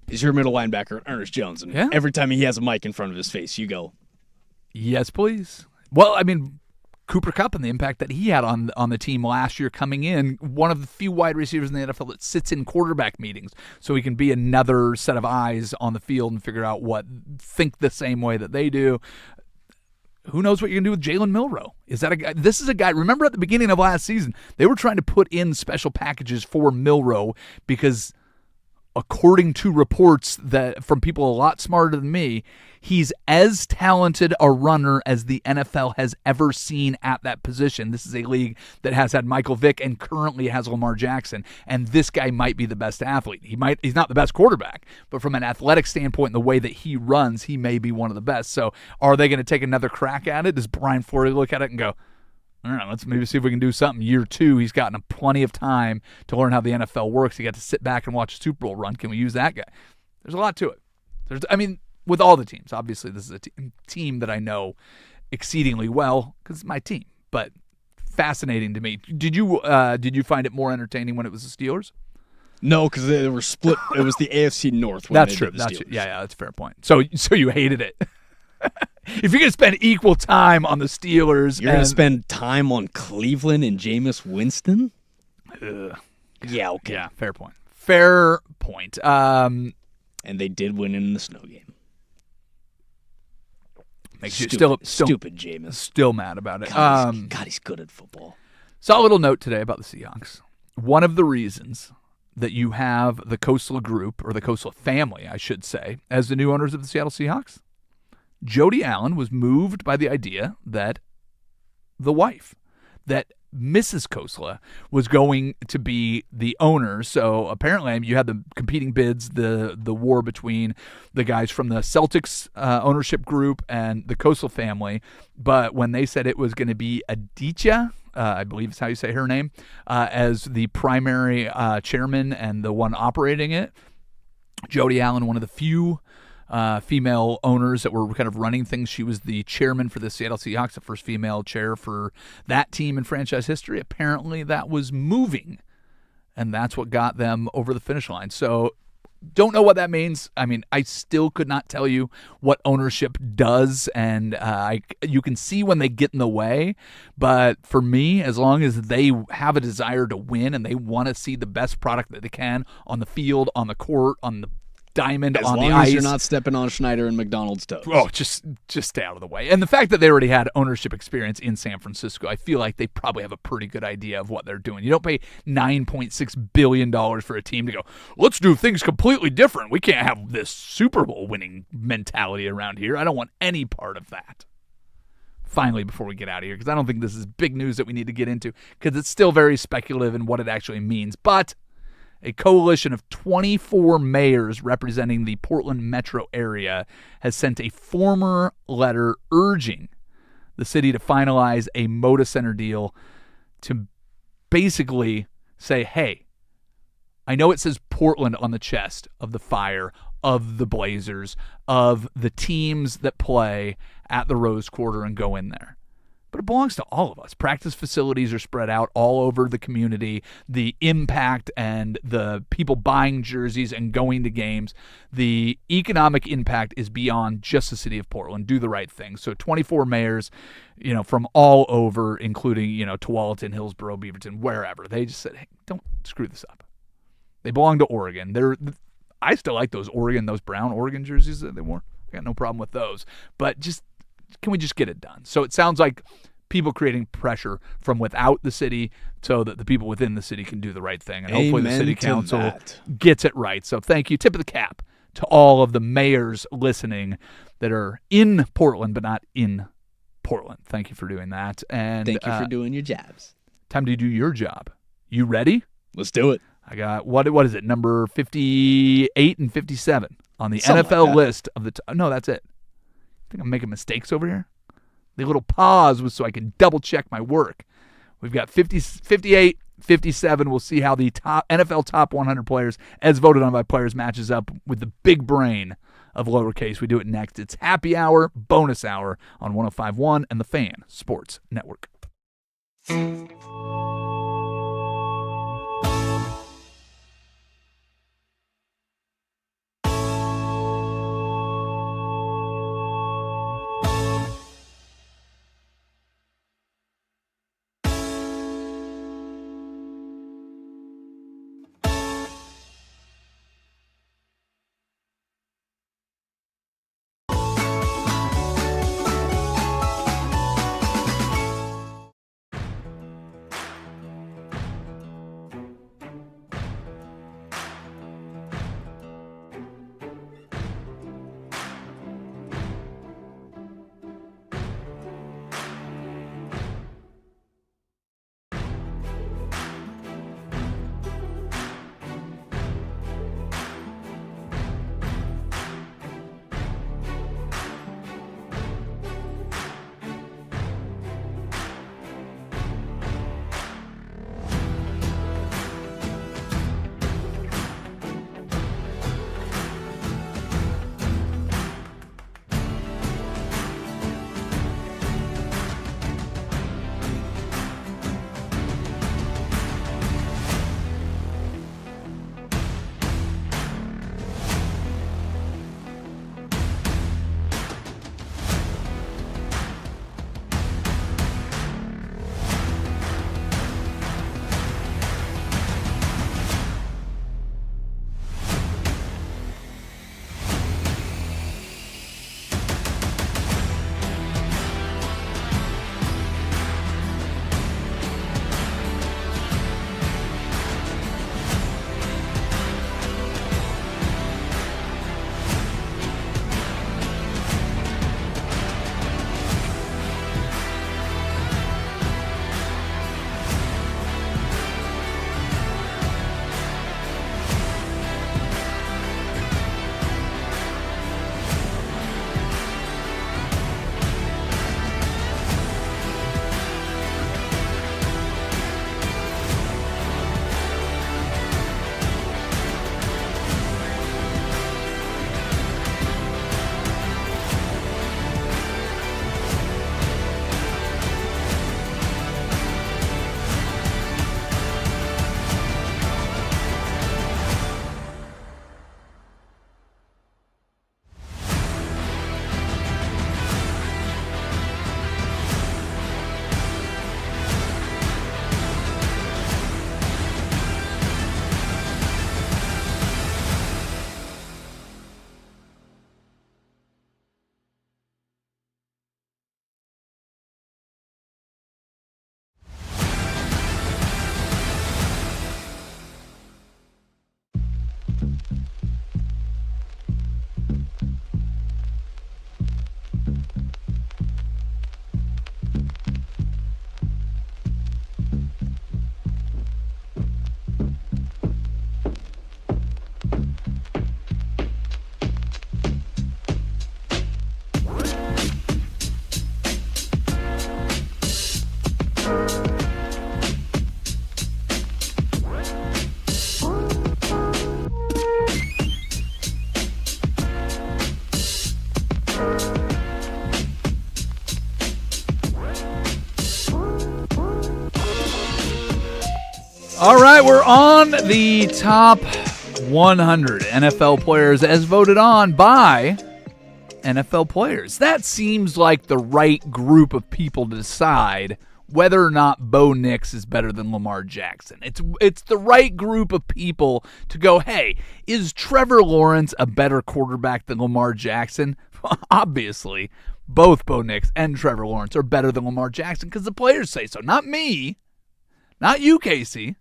is your middle linebacker, Ernest Jones. And every time he has a mic in front of his face, you go, yes, please. Well, Cooper Kupp and the impact that he had on the team last year coming in, one of the few wide receivers in the NFL that sits in quarterback meetings so he can be another set of eyes on the field and figure out think the same way that they do. Who knows what you're going to do with Jalen Milroe? Is that a guy? This is a guy, remember at the beginning of last season, they were trying to put in special packages for Milroe because according to reports that from people a lot smarter than me, he's as talented a runner as the NFL has ever seen at that position. This is a league that has had Michael Vick and currently has Lamar Jackson, and this guy might be the best athlete. He's not the best quarterback, but from an athletic standpoint and the way that he runs, he may be one of the best. So are they going to take another crack at it? Does Brian Fleury look at it and go, all right, let's maybe see if we can do something. Year 2, he's gotten plenty of time to learn how the NFL works. He got to sit back and watch a Super Bowl run. Can we use that guy? There's a lot to it. With all the teams, obviously this is a team that I know exceedingly well because it's my team. But fascinating to me. Did you find it more entertaining when it was the Steelers? No, because they were split. It was the AFC North. When That's they true. did the That's true. Steelers. Yeah, that's a fair point. So you hated it. If you're gonna spend equal time on the Steelers, You're going to spend time on Cleveland and Jameis Winston? Yeah, okay. yeah, fair point. Fair point. And they did win in the snow game. Makes you Stupid Jameis. still mad about it. God, he's good at football. Saw a little note today about the Seahawks. One of the reasons that you have the Coastal Group, or the Coastal family, I should say, as the new owners of the Seattle Seahawks, Jody Allen was moved by the idea that the wife, that Mrs. Khosla, was going to be the owner. So apparently you had the competing bids, the war between the guys from the Celtics ownership group and the Khosla family. But when they said it was going to be Aditya, I believe is how you say her name, as the primary chairman and the one operating it, Jody Allen, one of the few female owners that were kind of running things. She was the chairman for the Seattle Seahawks, the first female chair for that team in franchise history. Apparently that was moving, and that's what got them over the finish line. So don't know what that means. I mean, I still could not tell you what ownership does, and you can see when they get in the way. But for me, as long as they have a desire to win and they want to see the best product that they can on the field, on the court, on the diamond, As on long the as ice. you're not stepping on Schneider and McDonald's toes. Oh, just stay out of the way. And the fact that they already had ownership experience in San Francisco, I feel like they probably have a pretty good idea of what they're doing. You don't pay $9.6 billion for a team to go, let's do things completely different. We can't have this Super Bowl winning mentality around here. I don't want any part of that. Finally, before we get out of here, because I don't think this is big news that we need to get into, because it's still very speculative in what it actually means. But a coalition of 24 mayors representing the Portland metro area has sent a formal letter urging the city to finalize a Moda Center deal to basically say, hey, I know it says Portland on the chest of the Fire, of the Blazers, of the teams that play at the Rose Quarter and go in there, but it belongs to all of us. Practice facilities are spread out all over the community. The impact and the people buying jerseys and going to games, the economic impact is beyond just the city of Portland. Do the right thing. So 24 mayors, from all over, including, Tualatin, Hillsborough, Beaverton, wherever. They just said, hey, don't screw this up. They belong to Oregon. I still like those brown Oregon jerseys that they wore. I got no problem with those. But can we just get it done? So it sounds like people creating pressure from without the city so that the people within the city can do the right thing. And hopefully the city council gets it right. So thank you. Tip of the cap to all of the mayors listening that are in Portland but not in Portland. Thank you for doing that. And thank you for doing your jobs. Time to do your job. You ready? Let's do it. I got, what is it, number 58 and 57 on the Something NFL like that. list of the no, that's it. I think I'm making mistakes over here. The little pause was so I can double check my work. We've got 58, 57. We'll see how the top NFL top 100 players, as voted on by players, matches up with the big brain of lowercase. We do it next. It's Happy Hour, bonus hour on 105.1 and the Fan Sports Network. All right, we're on the top 100 NFL players as voted on by NFL players. That seems like the right group of people to decide whether or not Bo Nix is better than Lamar Jackson. It's the right group of people to go, hey, is Trevor Lawrence a better quarterback than Lamar Jackson? Obviously, both Bo Nix and Trevor Lawrence are better than Lamar Jackson because the players say so. Not me. Not you, Casey.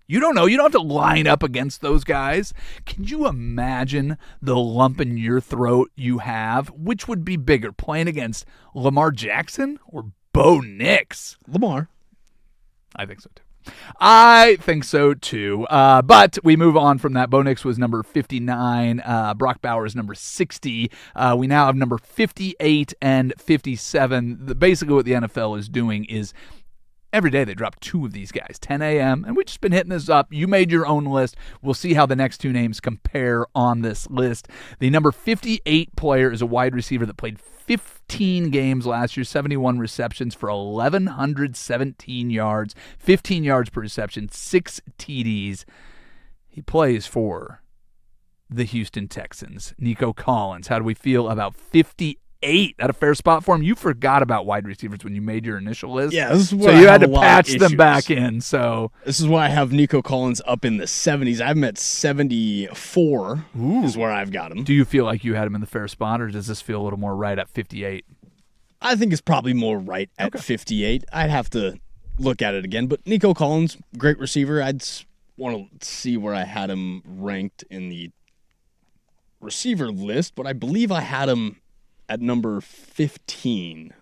You don't know. You don't have to line up against those guys. Can you imagine the lump in your throat you have? Which would be bigger, playing against Lamar Jackson or Bo Nix? Lamar. I think so, too. I think so, too. But we move on from that. Bo Nix was number 59. Brock Bowers, number 60. We now have number 58 and 57. Basically what the NFL is doing is every day they drop two of these guys, 10 a.m., and we've just been hitting this up. You made your own list. We'll see how the next two names compare on this list. The number 58 player is a wide receiver that played 15 games last year, 71 receptions for 1,117 yards, 15 yards per reception, 6 TDs. He plays for the Houston Texans. Nico Collins, how do we feel about 58? That a fair spot for him? You forgot about wide receivers when you made your initial list. Yeah, this is so where you I had have to a lot patch of them issues. back in. So This is why I have Nico Collins up in the 70s. I'm at 74 is where I've got him. do you feel like you had him in the fair spot, or does this feel a little more right at 58? I think it's probably more right at 58. I'd have to look at it again. But Nico Collins, great receiver. I'd want to see where I had him ranked in the receiver list, but I believe I had him at number 15.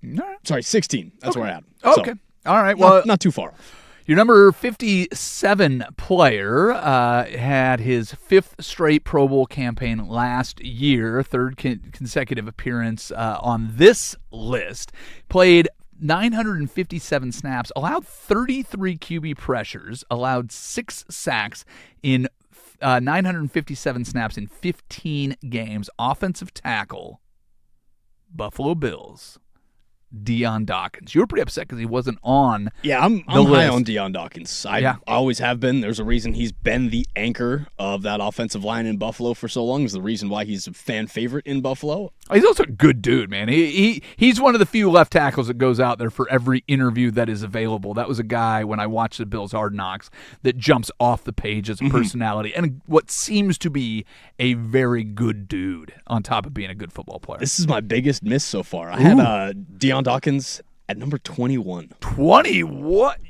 All right. Sorry, 16. That's where I had him. Okay. All right. Well, Not too far off. your number 57 player had his fifth straight Pro Bowl campaign last year, third consecutive appearance on this list. Played 957 snaps, allowed 33 QB pressures, allowed 6 sacks in 957 snaps in 15 games. Offensive tackle, Buffalo Bills, Deion Dawkins. You were pretty upset because he wasn't on. Yeah, I'm high list. on Deion Dawkins. I always have been. There's a reason he's been the anchor of that offensive line in Buffalo for so long. Is the reason why he's a fan favorite in Buffalo. He's also a good dude, man. He's one of the few left tackles that goes out there for every interview that is available. That was a guy, when I watched the Bills Hard Knocks, that jumps off the page as a personality and what seems to be a very good dude on top of being a good football player. This is my biggest miss so far. I had Deion Dawkins at number 21. 20 what?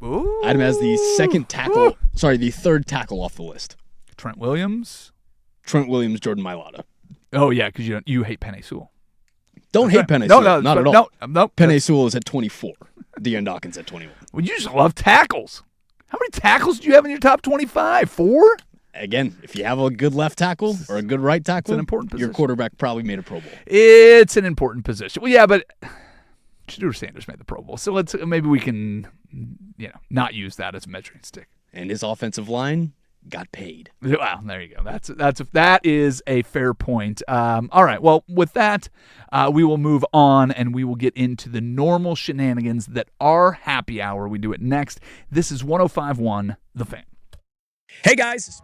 Ooh. I had him as the second tackle. Sorry, the third tackle off the list. Trent Williams. Trent Williams, Jordan Mailata. Oh yeah, because you hate Penei Sewell. Don't hate Penei No, Sewell. no, not at all. No. Penei Sewell is at 24. Deion Dawkins at 21. Well, you just love tackles. How many tackles do you have in your top 25? 4? Again, if you have a good left tackle or a good right tackle, an important your position. quarterback probably made a Pro Bowl. It's an important position. Well, yeah, but Shedeur Sanders made the Pro Bowl, so maybe we can, not use that as a measuring stick. And his offensive line got paid. Well, there you go. That is a fair point. All right. Well, with that, we will move on and we will get into the normal shenanigans that are happy hour. We do it next. This is 105.1 The Fan. Hey guys.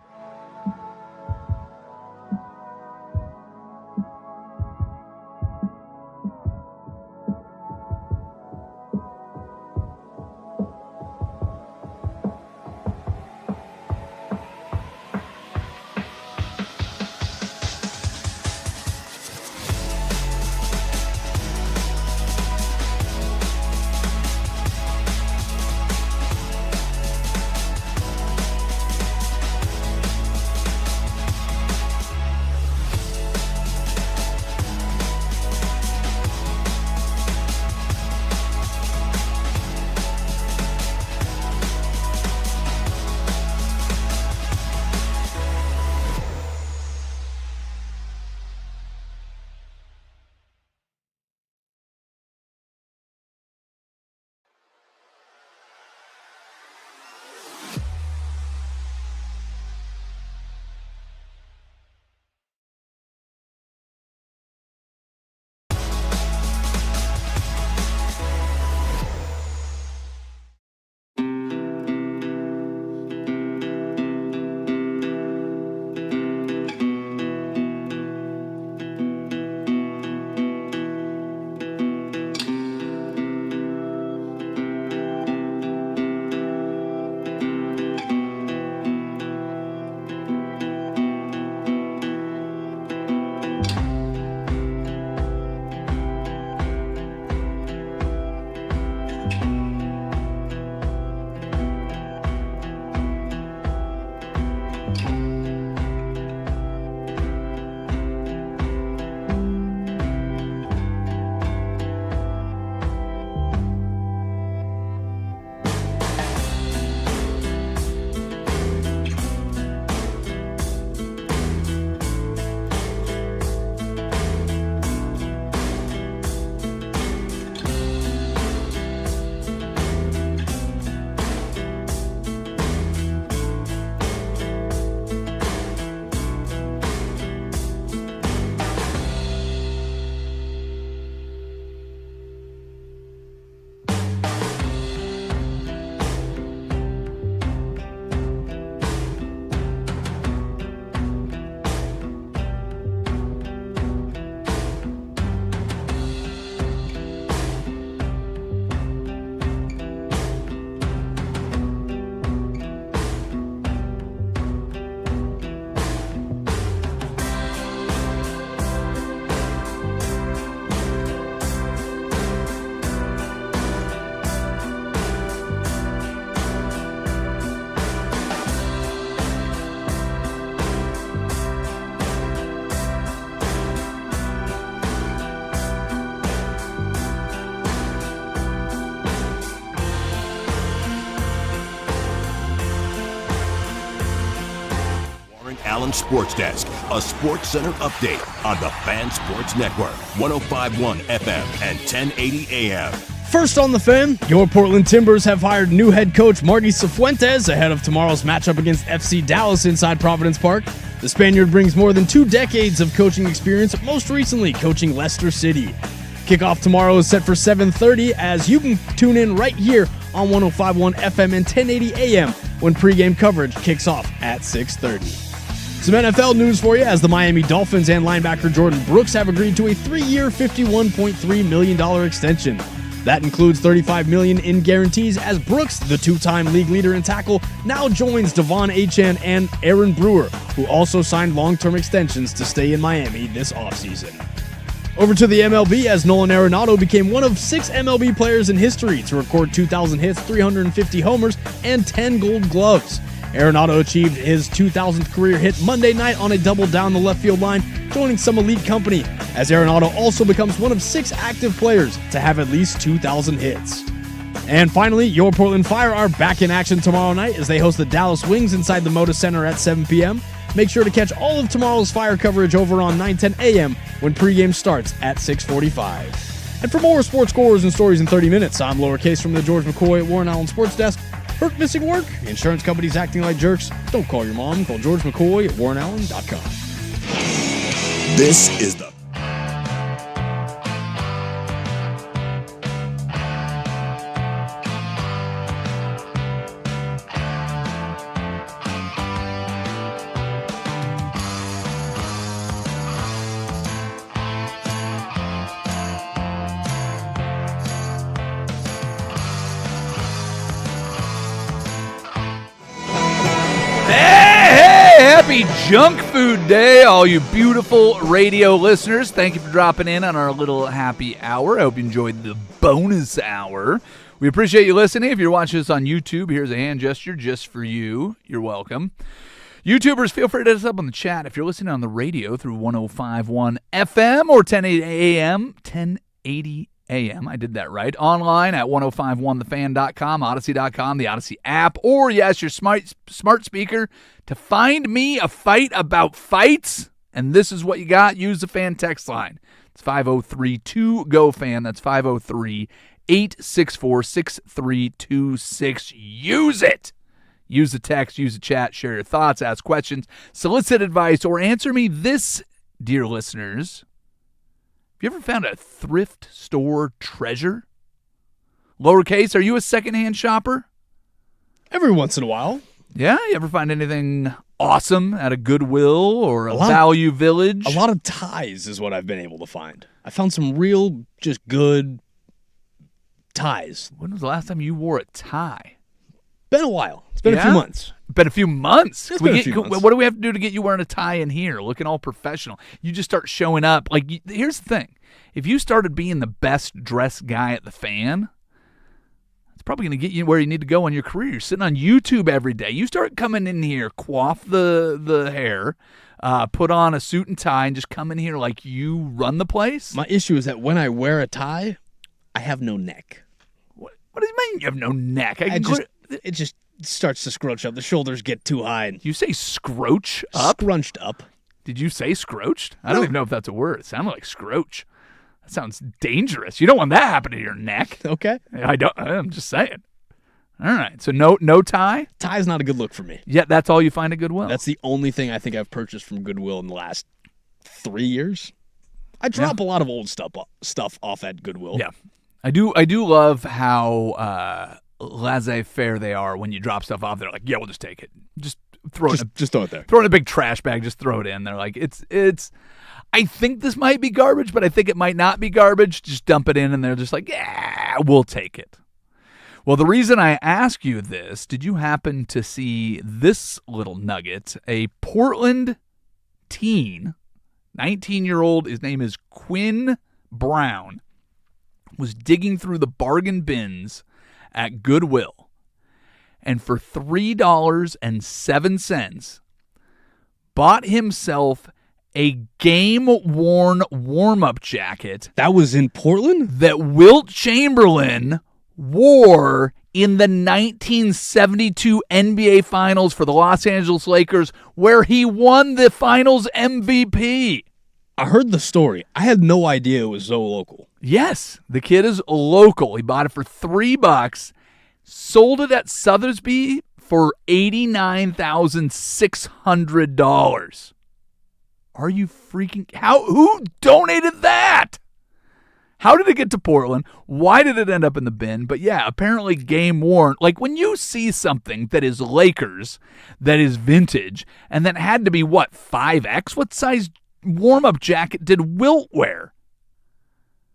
Allen Sports Desk, a Sports Center update on the Fan Sports Network, 105.1 FM and 1080 AM. First on the Fan, your Portland Timbers have hired new head coach Marty Cifuentes ahead of tomorrow's matchup against FC Dallas inside Providence Park. The Spaniard brings more than 2 decades of coaching experience, most recently coaching Leicester City. Kickoff tomorrow is set for 7:30 as you can tune in right here on 105.1 FM and 1080 AM when pregame coverage kicks off at 6:30. Some NFL news for you as the Miami Dolphins and linebacker Jordan Brooks have agreed to a 3-year, $51.3 million extension. That includes $35 million in guarantees as Brooks, the 2-time league leader in tackle, now joins Devon Achane and Aaron Brewer, who also signed long-term extensions to stay in Miami this offseason. Over to the MLB as Nolan Arenado became one of 6 MLB players in history to record 2,000 hits, 350 homers, and 10 Gold Gloves. Arenado achieved his 2,000th career hit Monday night on a double down the left field line, joining some elite company, as Arenado also becomes one of 6 active players to have at least 2,000 hits. And finally, your Portland Fire are back in action tomorrow night as they host the Dallas Wings inside the Moda Center at 7 p.m. Make sure to catch all of tomorrow's Fire coverage over on 9:10 a.m. when pregame starts at 6:45. And for more sports scores and stories in 30 minutes, I'm Lowercase from the George McCoy at Warren Allen Sports Desk. Hurt missing work? Insurance companies acting like jerks? Don't call your mom. Call George McCoy at WarrenAllen.com. This is the Happy Junk Food Day, all you beautiful radio listeners. Thank you for dropping in on our little happy hour. I hope you enjoyed the bonus hour. We appreciate you listening. If you're watching us on YouTube, here's a hand gesture just for you. You're welcome. YouTubers, feel free to hit us up on the chat. If you're listening on the radio through 105.1 FM or 1080 AM, 1080 AM, I did that right. Online at 1051thefan.com, Odyssey.com, the Odyssey app, or yes, your smart speaker to find me a fight about fights. And this is what you got. Use the fan text line. It's 503-2-GO-FAN. That's 503-864-6326. Use it. Use the text, use the chat, share your thoughts, ask questions, solicit advice, or answer me this, dear listeners. Have you ever found a thrift store treasure? Lowercase, are you a secondhand shopper? Every once in a while. Yeah? You ever find anything awesome at a Goodwill or a Value Village? A lot of ties is what I've been able to find. I found some real, just good ties. When was the last time you wore a tie? Been a while. It's been a few months. Been a few months. It's been a few months. What do we have to do to get you wearing a tie in here, looking all professional? You just start showing up. Here's the thing. If you started being the best dressed guy at the Fan, it's probably going to get you where you need to go in your career. You're sitting on YouTube every day. You start coming in here, coif the hair, put on a suit and tie, and just come in here like you run the place. My issue is that when I wear a tie, I have no neck. What do you mean you have no neck? It just starts to scrunch up. The shoulders get too high. And you say scroach up? Scrunched up. Did you say scroached? I don't even know if that's a word. It sounded like scroach. That sounds dangerous. You don't want that happening to your neck. Okay. I'm just saying. All right. So no tie? Tie's not a good look for me. Yeah, that's all you find at Goodwill. That's the only thing I think I've purchased from Goodwill in the last 3 years. I drop a lot of old stuff off at Goodwill. Yeah. I do love how laissez-faire they are when you drop stuff off. They're like, yeah, we'll just take it. Just throw it there. Throw it in a big trash bag. Just throw it in. They're like, it's. I think this might be garbage, but I think it might not be garbage. Just dump it in, and they're just like, yeah, we'll take it. Well, the reason I ask you this, did you happen to see this little nugget? A Portland teen, 19-year-old, his name is Quinn Brown, was digging through the bargain bins at Goodwill, and for $3.07, bought himself a game-worn warm-up jacket. That was in Portland? That Wilt Chamberlain wore in the 1972 NBA Finals for the Los Angeles Lakers, where he won the Finals MVP. I heard the story. I had no idea it was so local. Yes, the kid is local. He bought it for $3, sold it at Sotheby's for $89,600. Are you freaking... Who donated that? How did it get to Portland? Why did it end up in the bin? But yeah, apparently game worn. Like when you see something that is Lakers, that is vintage, and that had to be, 5X? What size warm-up jacket did Wilt wear?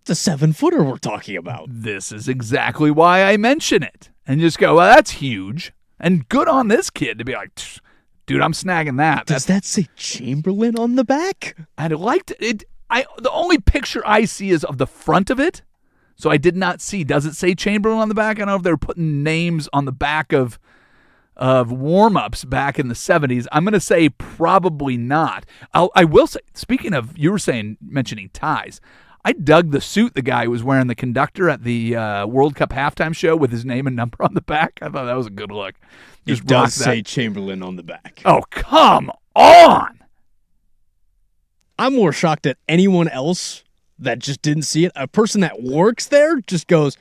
It's a 7-footer we're talking about. This is exactly why I mention it. And just go, well, that's huge. And good on this kid to be like, dude, I'm snagging that. Does that say Chamberlain on the back? I'd like to... The only picture I see is of the front of it, so I did not see. Does it say Chamberlain on the back? I don't know if they're putting names on the back of warm-ups back in the 70s. I'm going to say probably not. I will say, speaking of, you were mentioning ties, I dug the suit the guy was wearing, the conductor at the World Cup halftime show with his name and number on the back. I thought that was a good look. It does say Chamberlain on the back. Oh, come on! I'm more shocked at anyone else that just didn't see it. A person that works there just goes,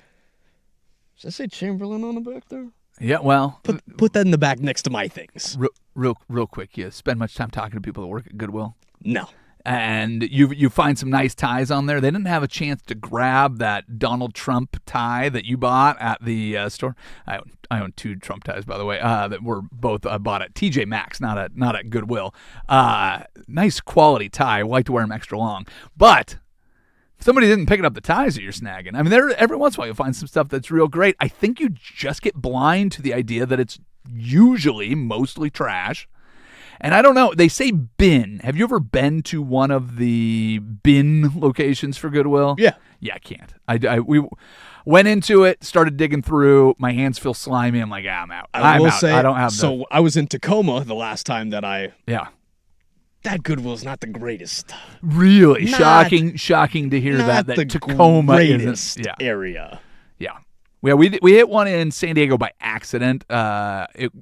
does that say Chamberlain on the back there? Yeah, well... Put that in the back next to my things. Real quick, you spend much time talking to people that work at Goodwill? No. And you find some nice ties on there. They didn't have a chance to grab that Donald Trump tie that you bought at the store. I own 2 Trump ties, by the way, that were both bought at TJ Maxx, not at Goodwill. Nice quality tie. I like to wear them extra long. But if somebody didn't pick up the ties that you're snagging, I mean, every once in a while you'll find some stuff that's real great. I think you just get blind to the idea that it's usually mostly trash. And I don't know. They say bin. Have you ever been to one of the bin locations for Goodwill? Yeah. Yeah, I can't. We went into it, started digging through. My hands feel slimy. I'm like, I'm out. I will say, I don't have. So I was in Tacoma the last time that Yeah. That Goodwill's not the greatest. Really shocking to hear that Tacoma isn't area. Yeah. Yeah, we hit one in San Diego by accident. It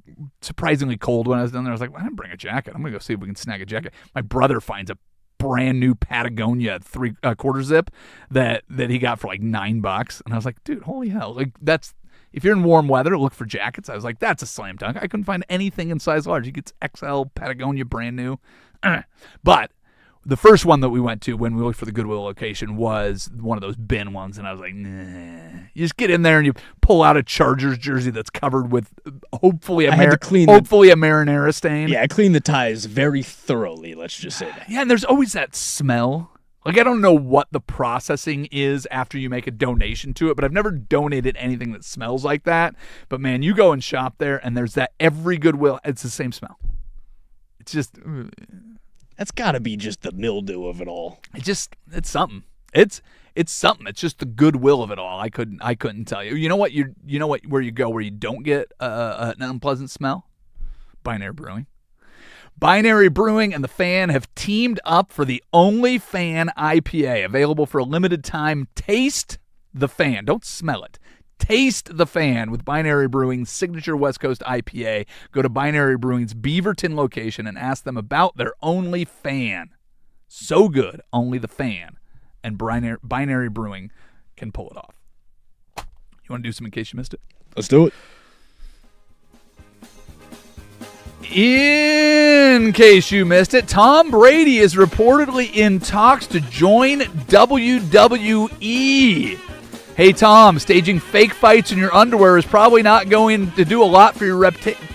surprisingly cold when I was down there. I was like, I didn't bring a jacket. I'm going to go see if we can snag a jacket. My brother finds a brand new Patagonia 3/4 zip that he got for like $9. And I was like, dude, holy hell. Like that's, if you're in warm weather, look for jackets. I was like, that's a slam dunk. I couldn't find anything in size large. He gets XL Patagonia brand new. But the first one that we went to when we looked for the Goodwill location was one of those bin ones, and I was like, nah. You just get in there and you pull out a Chargers jersey that's covered with hopefully a marinara stain. Yeah, I cleaned the ties very thoroughly, let's just say that. Yeah, and there's always that smell. Like, I don't know what the processing is after you make a donation to it, but I've never donated anything that smells like that. But, man, you go and shop there, and there's that every Goodwill, it's the same smell. It's just... That's got to be just the mildew of it all. It's something. It's something. It's just the goodwill of it all. I couldn't tell you. You know what? Where you go where you don't get an unpleasant smell? Binary Brewing. Binary Brewing and The Fan have teamed up for the only Fan IPA available for a limited time. Taste the Fan. Don't smell it. Taste the Fan with Binary Brewing's signature West Coast IPA. Go to Binary Brewing's Beaverton location and ask them about their only Fan. So good, only the Fan and Binary Brewing can pull it off. You want to do some in case you missed it? Let's do it. In case you missed it, Tom Brady is reportedly in talks to join WWE. Hey, Tom, staging fake fights in your underwear is probably not going to do a lot for your reputation.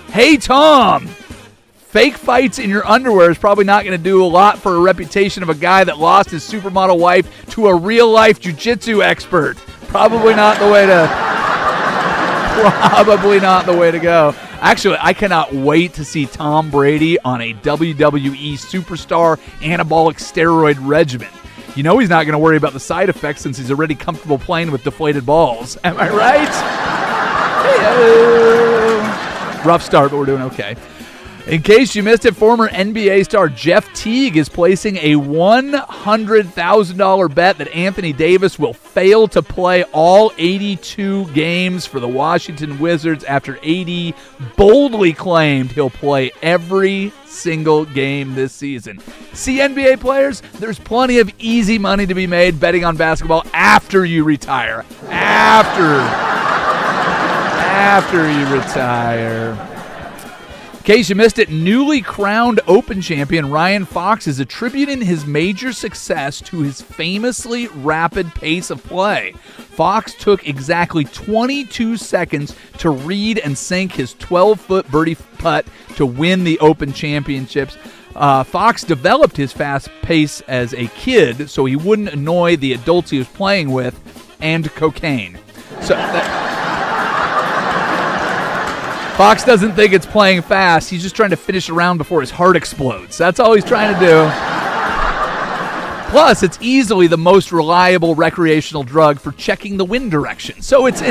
Hey, Tom, fake fights in your underwear is probably not going to do a lot for a reputation of a guy that lost his supermodel wife to a real-life jiu-jitsu expert. Probably not the way to go. Actually, I cannot wait to see Tom Brady on a WWE superstar anabolic steroid regimen. You know he's not going to worry about the side effects since he's already comfortable playing with deflated balls. Am I right? Hey-o. Rough start, but we're doing okay. In case you missed it, former NBA star Jeff Teague is placing a $100,000 bet that Anthony Davis will fail to play all 82 games for the Washington Wizards after AD boldly claimed he'll play every single game this season. See, NBA players, there's plenty of easy money to be made betting on basketball after you retire. After you retire. In case you missed it, newly crowned Open champion Ryan Fox is attributing his major success to his famously rapid pace of play. Fox took exactly 22 seconds to read and sink his 12-foot birdie putt to win the Open championships. Fox developed his fast pace as a kid so he wouldn't annoy the adults he was playing with and cocaine. Fox doesn't think it's playing fast. He's just trying to finish a round before his heart explodes. That's all he's trying to do. Plus, it's easily the most reliable recreational drug for checking the wind direction. So these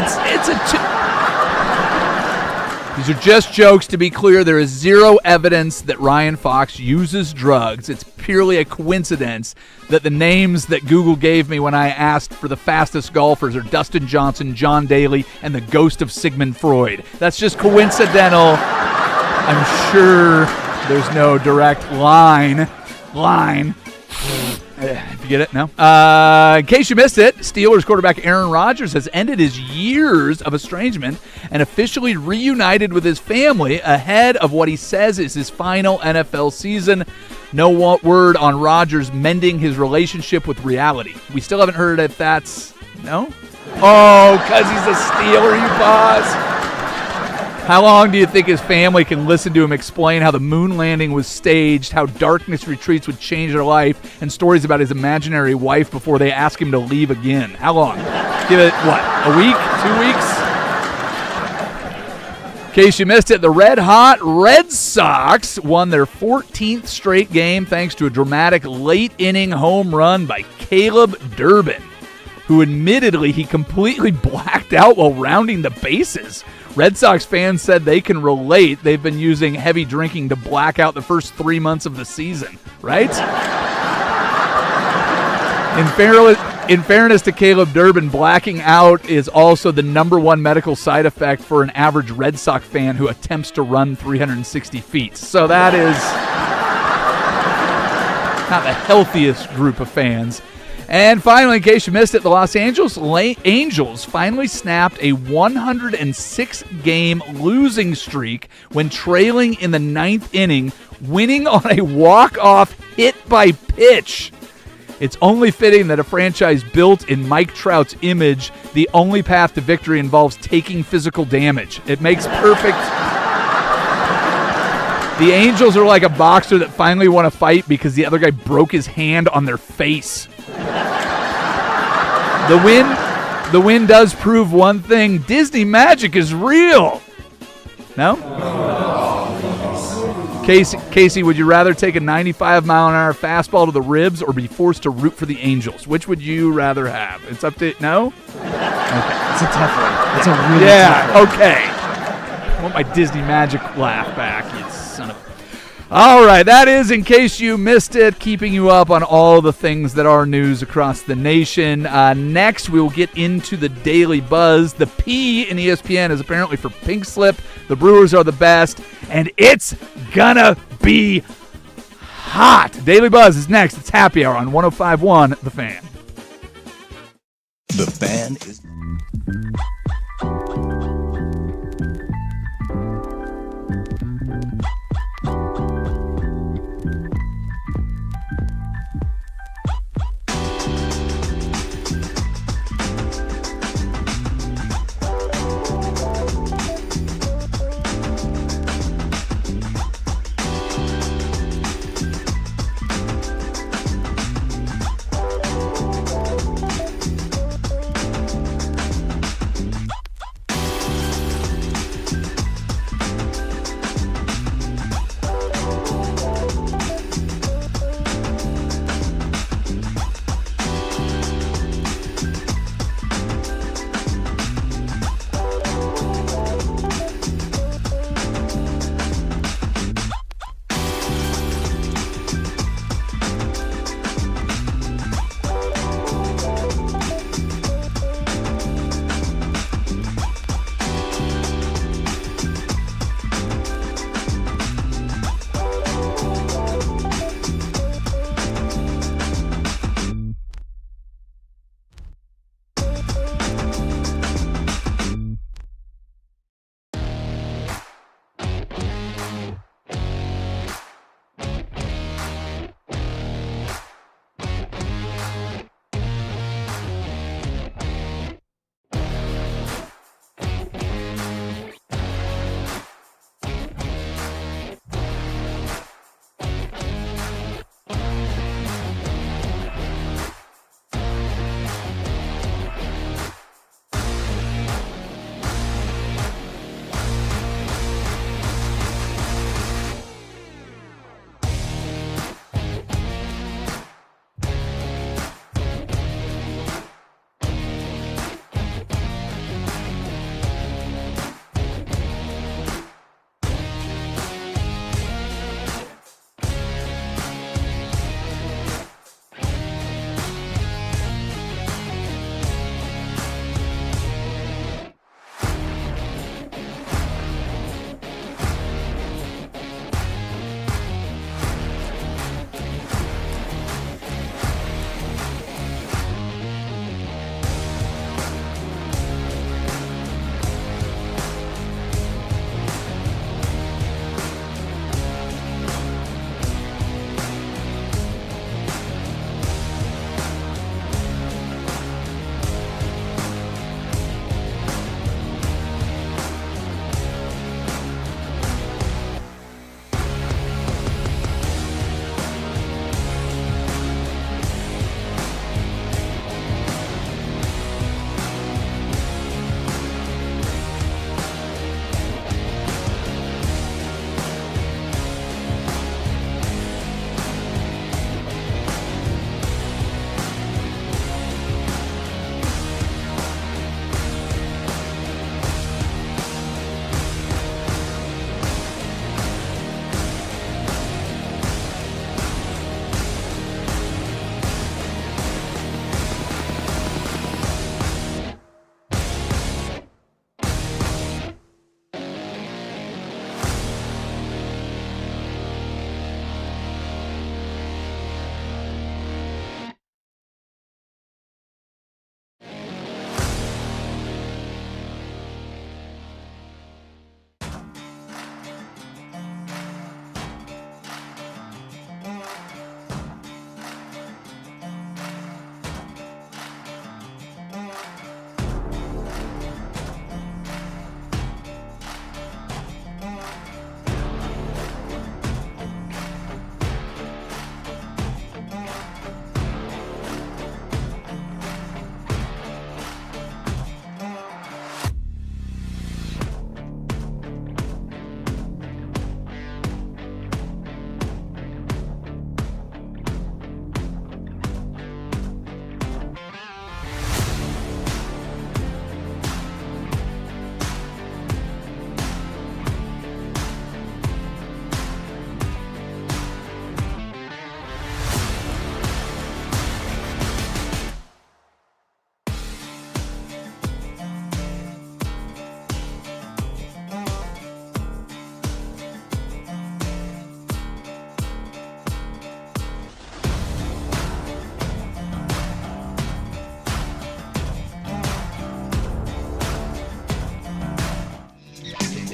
are just jokes, to be clear. There is zero evidence that Ryan Fox uses drugs. It's purely a coincidence that the names that Google gave me when I asked for the fastest golfers are Dustin Johnson, John Daly, and the ghost of Sigmund Freud. That's just coincidental. I'm sure there's no direct line. If you get it, no? In case you missed it, Steelers quarterback Aaron Rodgers has ended his years of estrangement and officially reunited with his family ahead of what he says is his final NFL season. No word on Rodgers mending his relationship with reality. We still haven't heard if that's... No? Oh, because he's a Steeler, you pause. How long do you think his family can listen to him explain how the moon landing was staged, how darkness retreats would change their life, and stories about his imaginary wife before they ask him to leave again? How long? Give it, what, a week? 2 weeks? In case you missed it, the red-hot Red Sox won their 14th straight game thanks to a dramatic late-inning home run by Caleb Durbin, who admittedly he completely blacked out while rounding the bases. Red Sox fans said they can relate. They've been using heavy drinking to black out the first 3 months of the season, right? In fairness to Caleb Durbin, blacking out is also the number one medical side effect for an average Red Sox fan who attempts to run 360 feet. So that is not the healthiest group of fans. And finally, in case you missed it, the Los Angeles Angels finally snapped a 106-game losing streak when trailing in the 9th inning, winning on a walk-off hit by pitch. It's only fitting that a franchise built in Mike Trout's image, the only path to victory involves taking physical damage. It makes perfect... The Angels are like a boxer that finally won a fight because the other guy broke his hand on their face. The win does prove one thing. Disney magic is real. No? Casey, would you rather take a 95-mile-an-hour fastball to the ribs or be forced to root for the Angels? Which would you rather have? It's up to... No? Okay. It's a tough one. It's a really tough one. Okay. I want my Disney magic laugh back, you son of... All right, that is In Case You Missed It, keeping you up on all the things that are news across the nation. Next, we will get into the Daily Buzz. The P in ESPN is apparently for Pink Slip. The Brewers are the best, and it's gonna be hot. Daily Buzz is next. It's Happy Hour on 105.1 The Fan. The Fan is...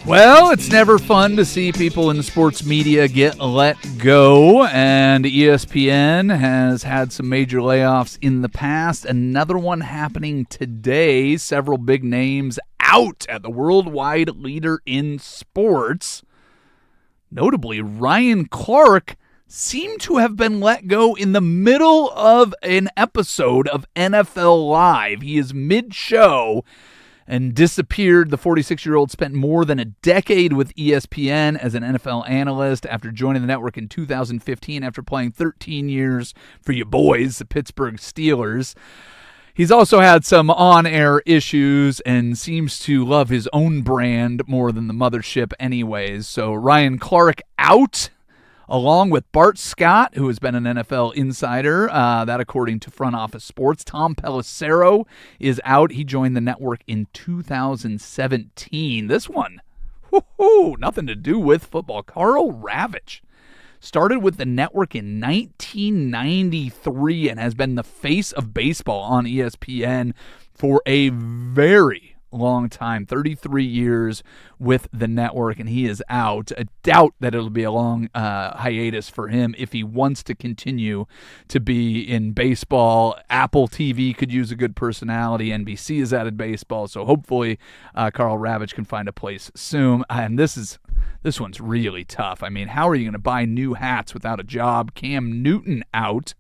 Well, it's never fun to see people in the sports media get let go, and ESPN has had some major layoffs in the past. Another one happening today. Several big names out at the worldwide leader in sports. Notably, Ryan Clark seemed to have been let go in the middle of an episode of NFL Live. He is mid-show and disappeared. The 46-year-old spent more than a decade with ESPN as an NFL analyst after joining the network in 2015 after playing 13 years for your boys, the Pittsburgh Steelers. He's also had some on-air issues and seems to love his own brand more than the mothership anyways. So Ryan Clark out, along with Bart Scott, who has been an NFL insider, that according to Front Office Sports. Tom Pelissero is out. He joined the network in 2017. This one, nothing to do with football. Karl Ravech started with the network in 1993 and has been the face of baseball on ESPN for a very long time, 33 years with the network, and he is out. I doubt that it'll be a long hiatus for him if he wants to continue to be in baseball. Apple TV could use a good personality. NBC has added baseball, so hopefully Karl Ravech can find a place soon. And this one's really tough. I mean, how are you going to buy new hats without a job? Cam Newton out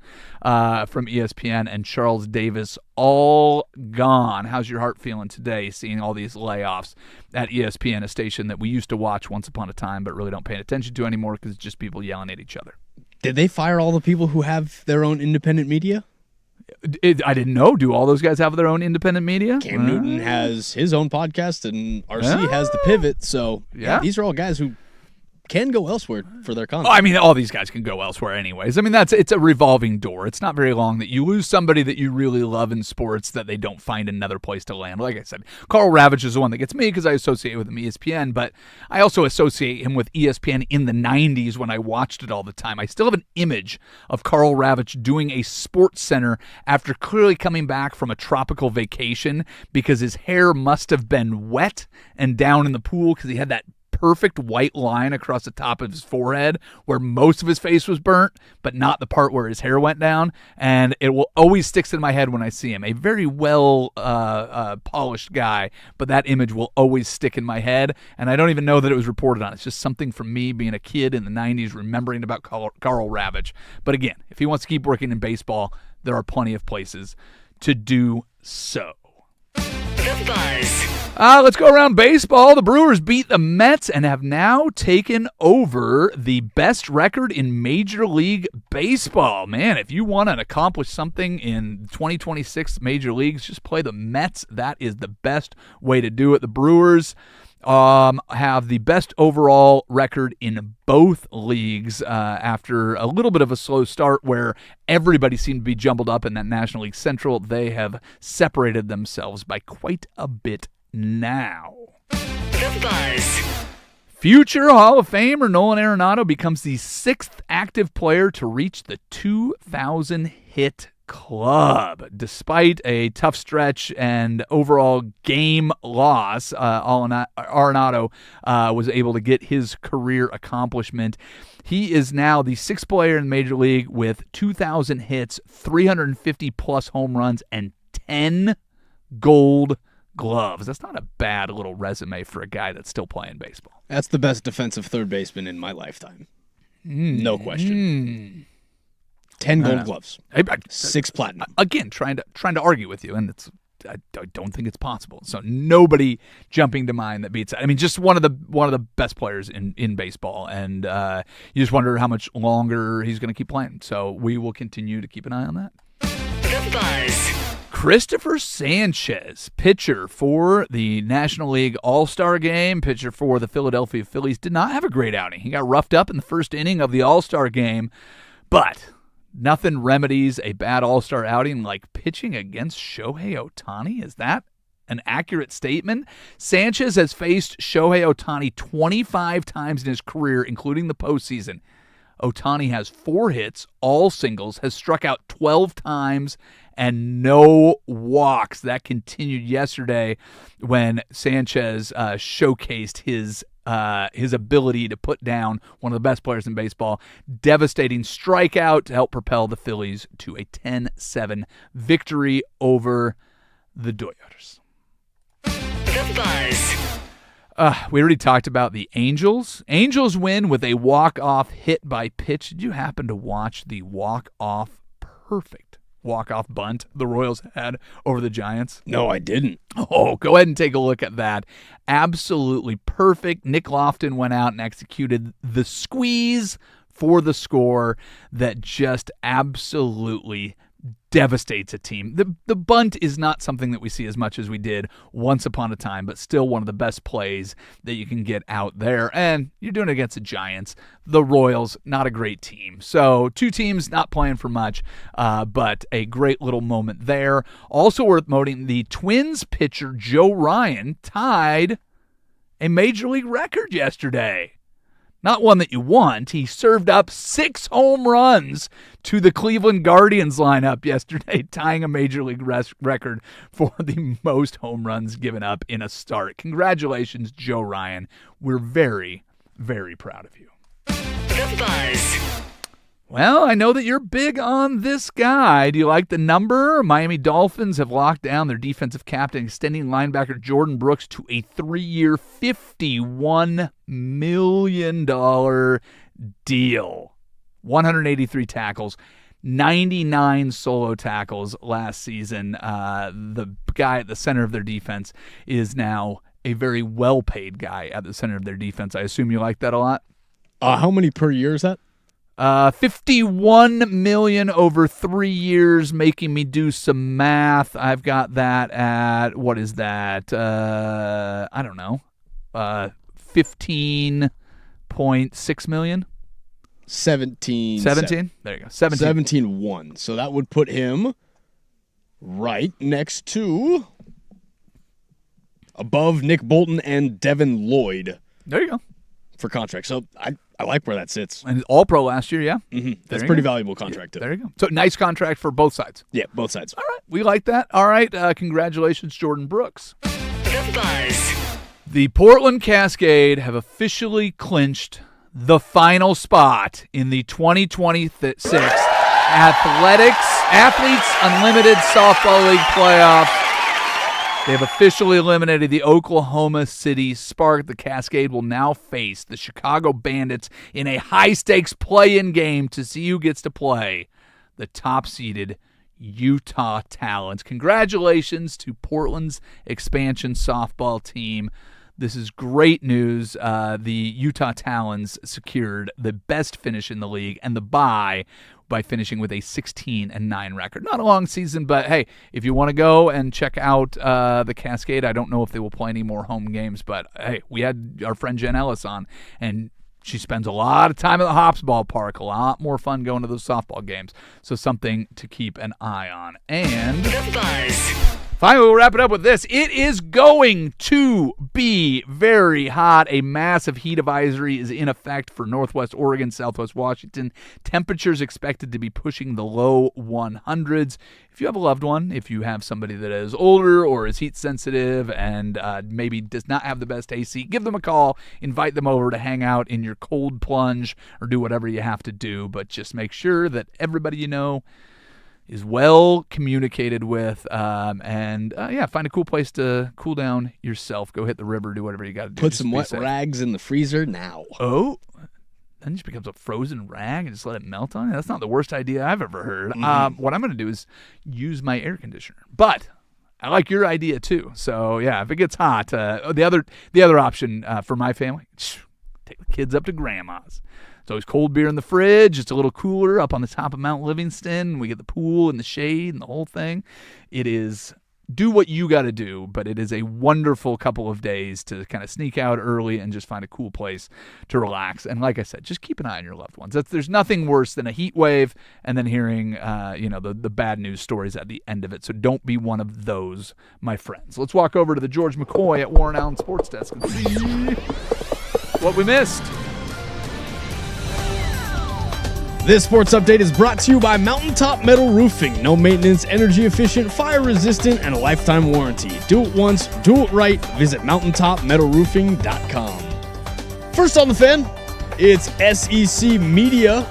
from ESPN, and Charles Davis all gone. How's your heart feeling today, seeing all these layoffs at ESPN, a station that we used to watch once upon a time but really don't pay attention to anymore because it's just people yelling at each other? Did they fire all the people who have their own independent media? I didn't know. Do all those guys have their own independent media? Cam Newton has his own podcast, and RC has The Pivot. So, Yeah. these are all guys who can go elsewhere for their content. Oh, I mean, all these guys can go elsewhere anyways. I mean, it's a revolving door. It's not very long that you lose somebody that you really love in sports that they don't find another place to land. Like I said, Karl Ravech is the one that gets me because I associate with him ESPN, but I also associate him with ESPN in the 90s when I watched it all the time. I still have an image of Karl Ravech doing a Sports Center after clearly coming back from a tropical vacation because his hair must have been wet and down in the pool because he had that perfect white line across the top of his forehead where most of his face was burnt, but not the part where his hair went down. And it will always sticks in my head when I see him. A very well polished guy, but that image will always stick in my head. And I don't even know that it was reported on. It's just something from me being a kid in the 90s remembering about Karl Ravech. But again, if he wants to keep working in baseball, there are plenty of places to do so. The Buzz. Let's go around baseball. The Brewers beat the Mets and have now taken over the best record in Major League Baseball. Man, if you want to accomplish something in 2026 Major Leagues, just play the Mets. That is the best way to do it. The Brewers have the best overall record in both leagues after a little bit of a slow start where everybody seemed to be jumbled up in that National League Central. They have separated themselves by quite a bit now. The Buzz. Future Hall of Famer Nolan Arenado becomes the 6th active player to reach the 2,000 hit club. Despite a tough stretch and overall game loss, Arenado was able to get his career accomplishment. He is now the 6th player in the Major League with 2,000 hits, 350-plus home runs, and 10 Gold Gloves. That's not a bad little resume for a guy that's still playing baseball. That's the best defensive third baseman in my lifetime. No question. 10 Gold Gloves. 6 platinum. Again, trying to argue with you, and I don't think it's possible. So nobody jumping to mind that beats. I mean, just one of the best players in baseball, and you just wonder how much longer he's going to keep playing. So we will continue to keep an eye on that. The Buzz. Christopher Sanchez, pitcher for the National League All-Star Game, pitcher for the Philadelphia Phillies, did not have a great outing. He got roughed up in the first inning of the All-Star Game, but nothing remedies a bad All-Star outing like pitching against Shohei Ohtani. Is that an accurate statement? Sanchez has faced Shohei Ohtani 25 times in his career, including the postseason. Ohtani has 4 hits, all singles, has struck out 12 times, and no walks. That continued yesterday when Sanchez showcased his his ability to put down one of the best players in baseball. Devastating strikeout to help propel the Phillies to a 10-7 victory over the Dodgers. The Buzz. We already talked about the Angels. Angels win with a walk-off hit by pitch. Did you happen to watch the perfect walk-off bunt the Royals had over the Giants? No, I didn't. Oh, go ahead and take a look at that. Absolutely perfect. Nick Lofton went out and executed the squeeze for the score that just absolutely devastates a team. The bunt is not something that we see as much as we did once upon a time, but still one of the best plays that you can get out there. And you're doing it against the Giants. The Royals, not a great team. So two teams not playing for much, but a great little moment there. Also worth noting, the Twins pitcher Joe Ryan tied a major league record yesterday. Not one that you want. He served up 6 home runs to the Cleveland Guardians lineup yesterday, tying a major league record for the most home runs given up in a start. Congratulations, Joe Ryan. We're very, very proud of you. The Buzz. Well, I know that you're big on this guy. Do you like the number? Miami Dolphins have locked down their defensive captain, extending linebacker Jordan Brooks to a 3-year, $51 million deal. 183 tackles, 99 solo tackles last season. The guy at the center of their defense is now a very well-paid guy at the center of their defense. I assume you like that a lot? How many per year is that? 51 million over 3 years, making me do some math. I've got that at, what is that? I don't know. 15.6 million? 17. 17? There you go. 17. 17-1. So that would put him right next to above Nick Bolton and Devin Lloyd There you go. for contract. So I like where that sits. And All-Pro last year, yeah? Mm-hmm. That's you pretty go. valuable contract, too. There you go. So nice contract for both sides. Yeah, both sides. All right. We like that. All right. Congratulations, Jordan Brooks. The Buzz. The Portland Cascade have officially clinched the final spot in the 2026 Athletes Unlimited Softball League playoffs. They have officially eliminated the Oklahoma City Spark. The Cascade will now face the Chicago Bandits in a high-stakes play-in game to see who gets to play the top-seeded Utah Talons. Congratulations to Portland's expansion softball team. This is great news. The Utah Talons secured the best finish in the league and the bye by finishing with a 16-9 record. Not a long season, but hey, if you want to go and check out the Cascade, I don't know if they will play any more home games, but hey, we had our friend Jen Ellis on, and she spends a lot of time at the Hops Ballpark. A lot more fun going to those softball games. So something to keep an eye on. And The Buzz. finally, we'll wrap it up with this. It is going to be very hot. A massive heat advisory is in effect for Northwest Oregon, Southwest Washington. Temperatures expected to be pushing the low 100s. If you have a loved one, if you have somebody that is older or is heat sensitive and maybe does not have the best AC, give them a call. Invite them over to hang out in your cold plunge or do whatever you have to do. But just make sure that everybody you know is well communicated with, and find a cool place to cool down yourself. Go hit the river, do whatever you got to do. Put Just some be wet safe. rags in the freezer now. Oh, then it just becomes a frozen rag and just let it melt on it. That's not the worst idea I've ever heard. What I'm going to do is use my air conditioner, but I like your idea too. So yeah, if it gets hot, the other option for my family, take the kids up to grandma's. It's always cold beer in the fridge. It's a little cooler up on the top of Mount Livingston. We get the pool and the shade and the whole thing. It is, do what you got to do, but it is a wonderful couple of days to kind of sneak out early and just find a cool place to relax. And like I said, just keep an eye on your loved ones. There's nothing worse than a heat wave and then hearing the bad news stories at the end of it. So don't be one of those, my friends. Let's walk over to the George McCoy at Warren Allen Sports Desk and see what we missed. This sports update is brought to you by Mountaintop Metal Roofing. No maintenance, energy efficient, fire resistant, and a lifetime warranty. Do it once, do it right. Visit mountaintopmetalroofing.com. First on the Fan, it's SEC Media.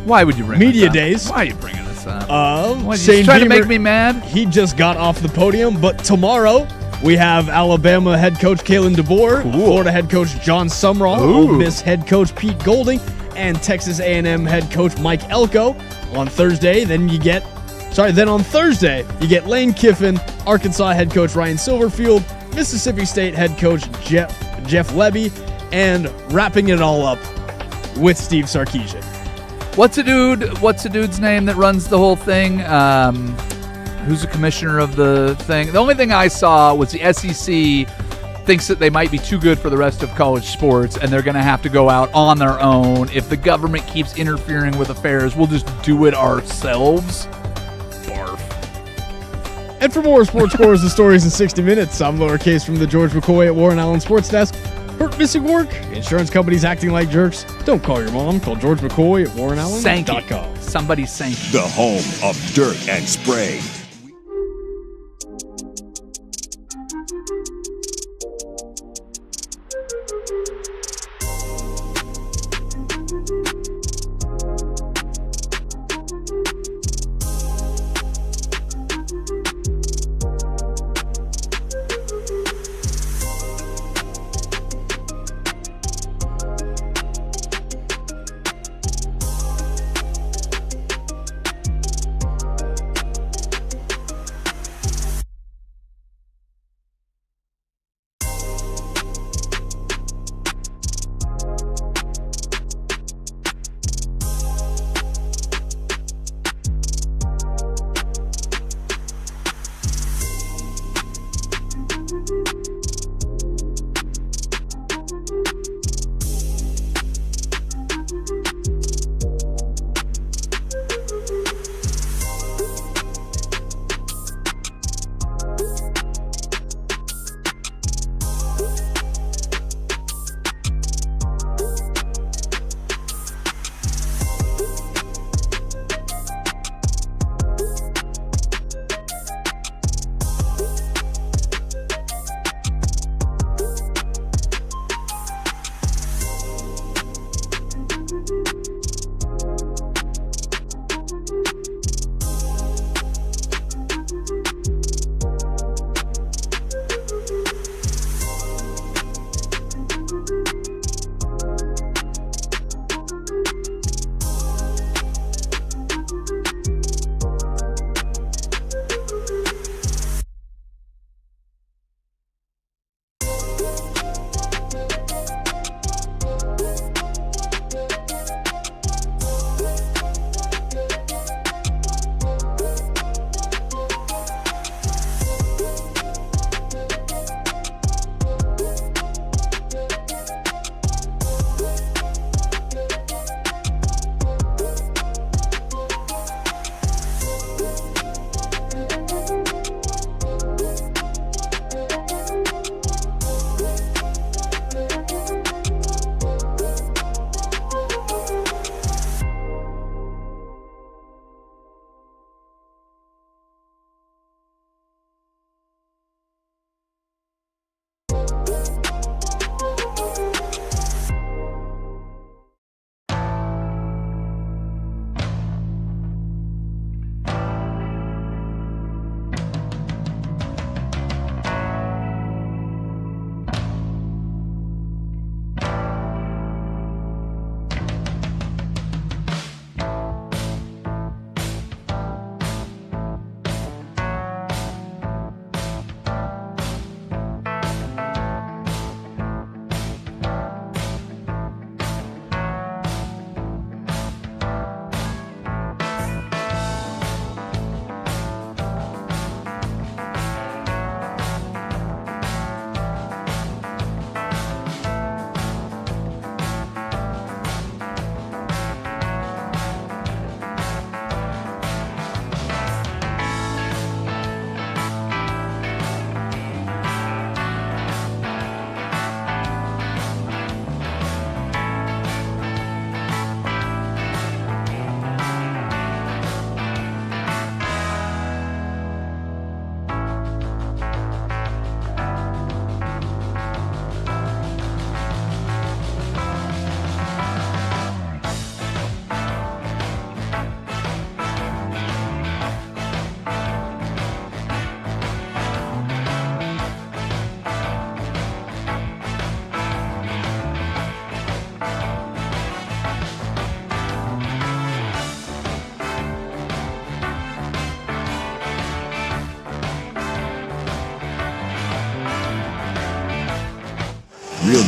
Why would you bring Media this up? Days. Why are you bringing this up? What, you Shane trying to Beamer- make me mad? He just got off the podium, but tomorrow we have Alabama head coach Kalen DeBoer, Florida head coach John Sumrall, Ole Miss head coach Pete Golding, and Texas A&M head coach Mike Elko. On Thursday, then on Thursday, you get Lane Kiffin, Arkansas head coach Ryan Silverfield, Mississippi State head coach Jeff Lebby, and wrapping it all up with Steve Sarkisian. What's a dude's name that runs the whole thing? Who's the commissioner of the thing? The only thing I saw was the SEC thinks that they might be too good for the rest of college sports, and they're going to have to go out on their own. If the government keeps interfering with affairs, we'll just do it ourselves. Barf. And for more sports scores and stories in 60 minutes, I'm lowercase from the George McCoy at Warren Allen Sports Desk. Hurt, missing work? Insurance companies acting like jerks? Don't call your mom. Call George McCoy at WarrenAllen.com. Somebody sank. The home of dirt and spray.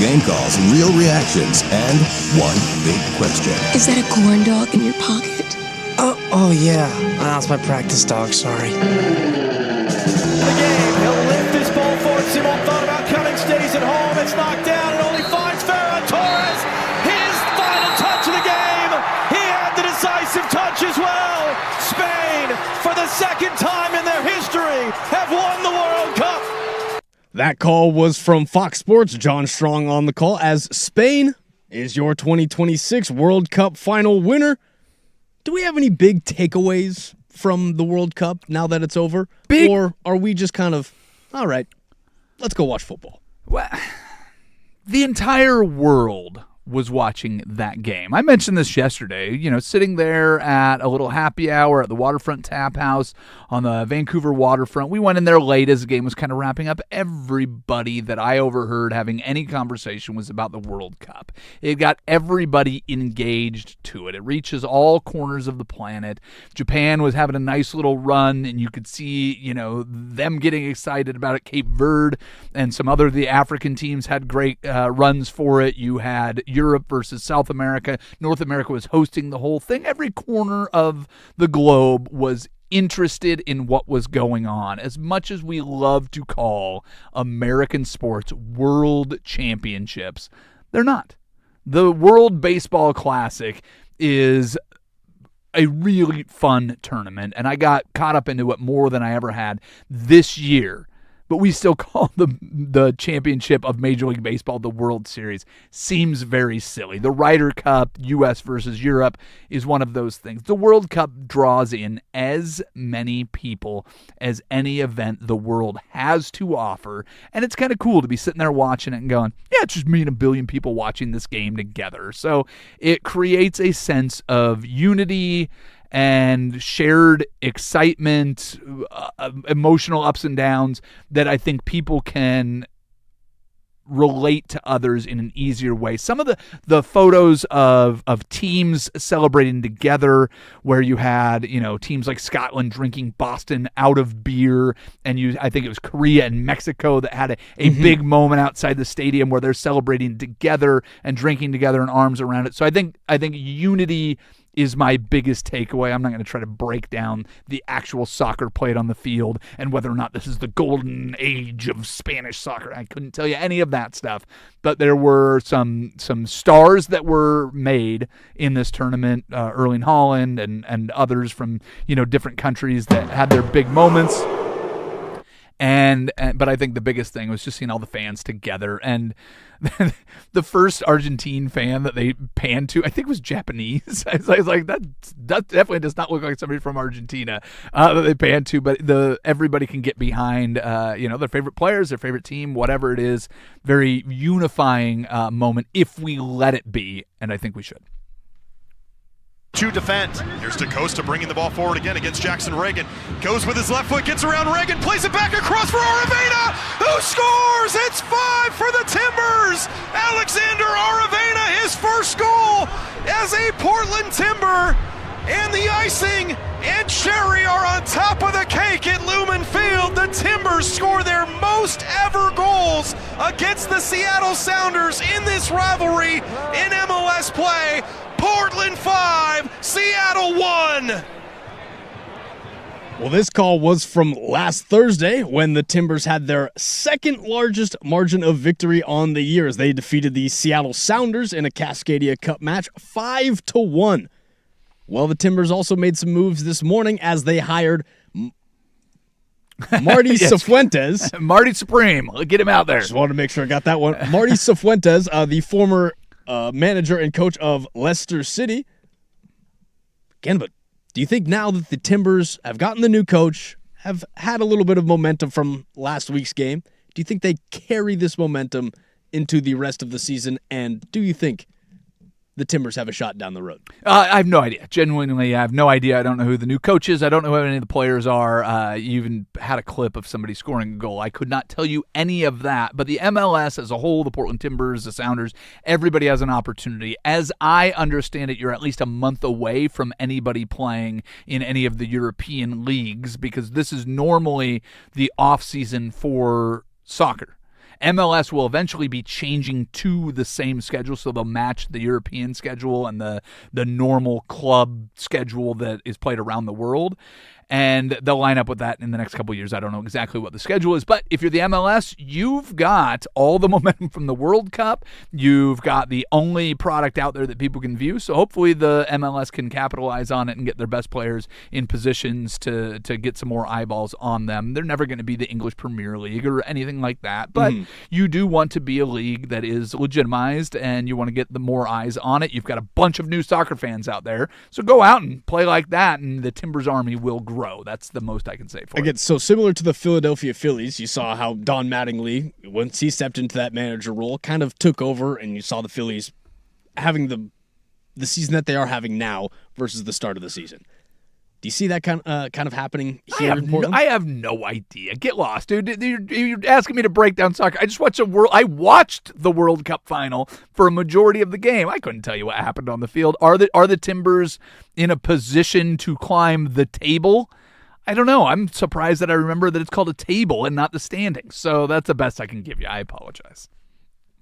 game calls, real reactions, and one big question. Is that a corn dog in your pocket? Oh yeah. That's my practice dog, sorry. The game, he'll lift this ball forward. Simon thought about coming, stays at home. It's knocked down and only finds Ferran Torres. His final touch of the game. He had the decisive touch as well. Spain, for the second time in their history, have won the World Cup. That call was from Fox Sports. John Strong on the call as Spain is your 2026 World Cup final winner. Do we have any big takeaways from the World Cup now that it's over? Or are we just kind of, all right, let's go watch football? Well, the entire world was watching that game. I mentioned this yesterday, sitting there at a little happy hour at the Waterfront Tap House on the Vancouver waterfront. We went in there late as the game was kind of wrapping up. Everybody that I overheard having any conversation was about the World Cup. It got everybody engaged to it. It reaches all corners of the planet. Japan was having a nice little run, and you could see, them getting excited about it. Cape Verde and some other of the African teams had great runs for it. You had Europe versus South America. North America was hosting the whole thing. Every corner of the globe was interested in what was going on. As much as we love to call American sports world championships, they're not. The World Baseball Classic is a really fun tournament, and I got caught up into it more than I ever had this year. But we still call the championship of Major League Baseball the World Series. Seems very silly. The Ryder Cup, U.S. versus Europe, is one of those things. The World Cup draws in as many people as any event the world has to offer, and it's kind of cool to be sitting there watching it and going, yeah, it's just me and a billion people watching this game together. So it creates a sense of unity and shared excitement, emotional ups and downs that I think people can relate to others in an easier way. Some of the photos of teams celebrating together, where you had, teams like Scotland drinking Boston out of beer, and I think it was Korea and Mexico that had a big moment outside the stadium where they're celebrating together and drinking together and arms around it. So I think unity is my biggest takeaway. I'm not going to try to break down the actual soccer played on the field and whether or not this is the golden age of Spanish soccer. I couldn't tell you any of that stuff. But there were some stars that were made in this tournament, Erling Haaland and others from different countries that had their big moments. But I think the biggest thing was just seeing all the fans together. And the first Argentine fan that they panned to, I think, was Japanese. I was like, that definitely does not look like somebody from Argentina that they panned to. But everybody can get behind, their favorite players, their favorite team, whatever it is. Very unifying moment if we let it be, and I think we should. To defend. Here's DaCosta bringing the ball forward again against Jackson Reagan. Goes with his left foot, gets around Reagan, plays it back across for Aravena, who scores! It's 5 for the Timbers! Alexander Aravena, his first goal as a Portland Timber. And the icing and cherry are on top of the cake at Lumen Field. The Timbers score their most ever goals against the Seattle Sounders in this rivalry in MLS play. Portland 5, Seattle 1. Well, this call was from last Thursday when the Timbers had their second largest margin of victory on the year as they defeated the Seattle Sounders in a Cascadia Cup match 5-1. Well, the Timbers also made some moves this morning as they hired Marty Cifuentes. Marty Supreme. Get him out there. Just wanted to make sure I got that one. Marty Cifuentes, the former manager and coach of Leicester City. Again, but do you think now that the Timbers have gotten the new coach, have had a little bit of momentum from last week's game, do you think they carry this momentum into the rest of the season? And do you think the Timbers have a shot down the road? I have no idea. Genuinely, I have no idea. I don't know who the new coach is. I don't know who any of the players are. You even had a clip of somebody scoring a goal. I could not tell you any of that. But the MLS as a whole, the Portland Timbers, the Sounders, everybody has an opportunity. As I understand it, you're at least a month away from anybody playing in any of the European leagues because this is normally the off season for soccer. MLS will eventually be changing to the same schedule, so they'll match the European schedule and the normal club schedule that is played around the world. And they'll line up with that in the next couple of years. I don't know exactly what the schedule is, but if you're the MLS, you've got all the momentum from the World Cup. You've got the only product out there that people can view. So hopefully the MLS can capitalize on it and get their best players in positions to get some more eyeballs on them. They're never going to be the English Premier League or anything like that, but you do want to be a league that is legitimized, and you want to get the more eyes on it. You've got a bunch of new soccer fans out there, so go out and play like that, and the Timbers Army will grow. That's the most I can say for it. Again, so similar to the Philadelphia Phillies, you saw how Don Mattingly, once he stepped into that manager role, kind of took over, and you saw the Phillies having the season that they are having now versus the start of the season. Do you see that kind of happening here in Portland? I have no idea. Get lost, dude. You're asking me to break down soccer. I just watched I watched the World Cup final for a majority of the game. I couldn't tell you what happened on the field. Are the Timbers in a position to climb the table? I don't know. I'm surprised that I remember that it's called a table and not the standings. So that's the best I can give you. I apologize.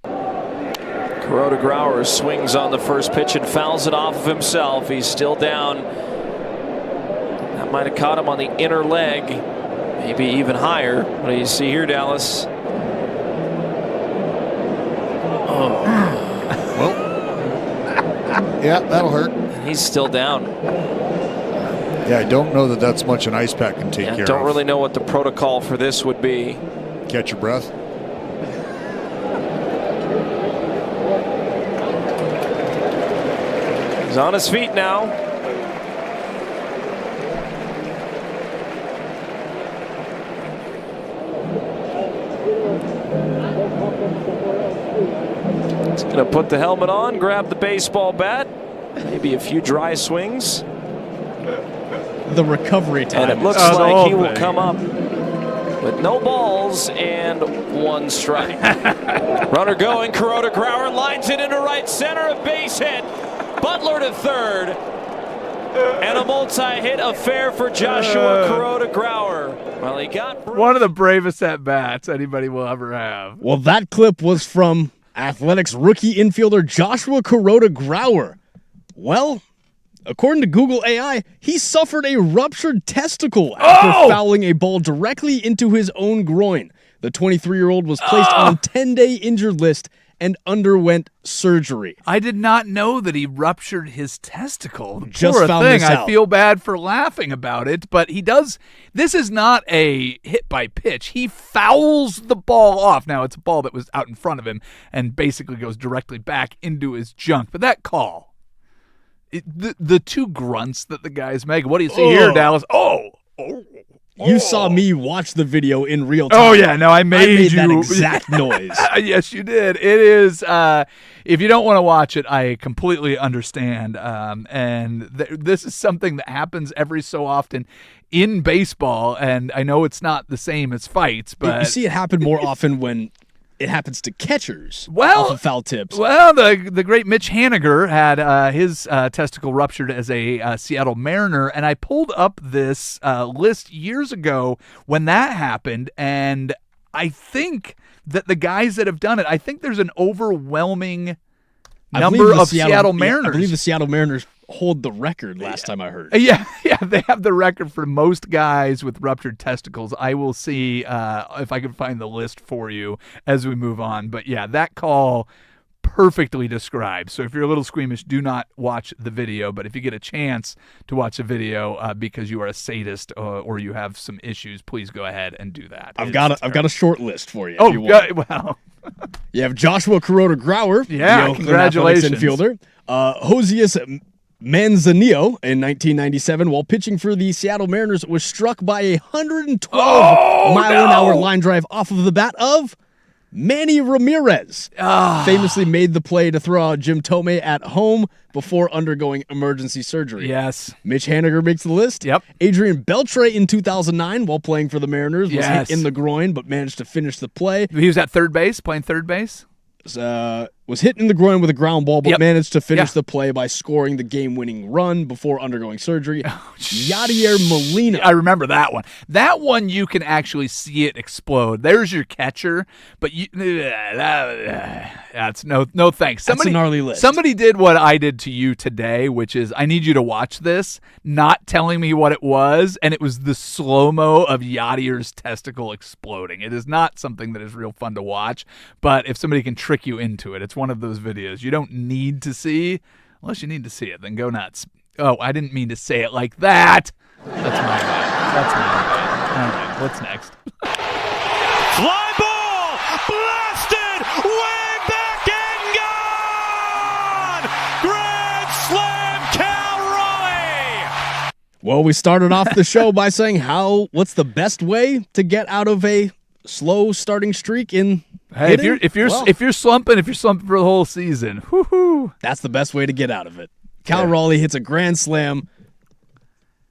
Kuroda Grauer swings on the first pitch and fouls it off of himself. He's still down. That might have caught him on the inner leg, maybe even higher. What do you see here, Dallas? Oh. Well, yeah, that'll hurt. And he's still down. Yeah, I don't know that that's much an ice pack can take care of. Don't really know what the protocol for this would be. Catch your breath. He's on his feet now. He's going to put the helmet on, grab the baseball bat, maybe a few dry swings. The recovery time. And it looks like he will come up with no balls and one strike. Runner going, Kuroda Grauer lines it into right center, a base hit. Butler to third. And a multi-hit affair for Joshua Kuroda Grauer. Well, he got one of the bravest at-bats anybody will ever have. Well, that clip was from Athletics rookie infielder Joshua Kuroda Grauer. Well, according to Google AI, he suffered a ruptured testicle after fouling a ball directly into his own groin. The 23-year-old was placed on 10-day injured list and underwent surgery. I did not know that he ruptured his testicle. Just Poor found thing. this out. I feel bad for laughing about it, but he does. This is not a hit by pitch. He fouls the ball off. Now, it's a ball that was out in front of him and basically goes directly back into his junk. But that call, the two grunts that the guys make. What do you see here, Dallas? You saw me watch the video in real time. Oh, yeah. No, I made you. that exact noise. Yes, you did. It is, if you don't want to watch it, I completely understand. And this is something that happens every so often in baseball. And I know it's not the same as fights, but you see it happen more often when it happens to catchers off of foul tips. Well, the great Mitch Haniger had his testicle ruptured as a Seattle Mariner, and I pulled up this list years ago when that happened, and I think that the guys that have done it, I think there's an overwhelming number of Seattle Mariners. I believe the Seattle Mariners hold the record last time I heard. Yeah, they have the record for most guys with ruptured testicles. I will see if I can find the list for you as we move on. But yeah, that call perfectly described. So if you're a little squeamish, do not watch the video. But if you get a chance to watch the video because you are a sadist or you have some issues, please go ahead and do that. I've got a short list for you. If you want. Wow. You have Joshua Kuroda Grauer. Yeah, congratulations. Infielder. Josias Manzanillo in 1997, while pitching for the Seattle Mariners, was struck by a 112-mile-an-hour line drive off of the bat of Manny Ramirez. Famously made the play to throw out Jim Thome at home before undergoing emergency surgery. Yes. Mitch Haniger makes the list. Yep. Adrian Beltre in 2009, while playing for the Mariners, was hit in the groin but managed to finish the play. He was at third base, playing third base? Was was hit in the groin with a ground ball, but Yep. managed to finish Yeah. the play by scoring the game-winning run before undergoing surgery. Yadier Molina. I remember that one. That one you can actually see it explode. There's your catcher, but that's no thanks. That's a gnarly list. Somebody did what I did to you today, which is I need you to watch this, not telling me what it was, and it was the slow-mo of Yadier's testicle exploding. It is not something that is real fun to watch, but if somebody can trick you into it, it's one of those videos you don't need to see. Unless you need to see it, then go nuts. Oh, I didn't mean to say it like that. That's my bad. All right, what's next? Fly ball, blasted, way back and gone. Grand slam, Cal Raleigh. Well, we started off the show by saying what's the best way to get out of a slow starting streak in Hey, hitting? if you're slumping for the whole season, whoo-hoo. That's the best way to get out of it. Cal Raleigh hits a grand slam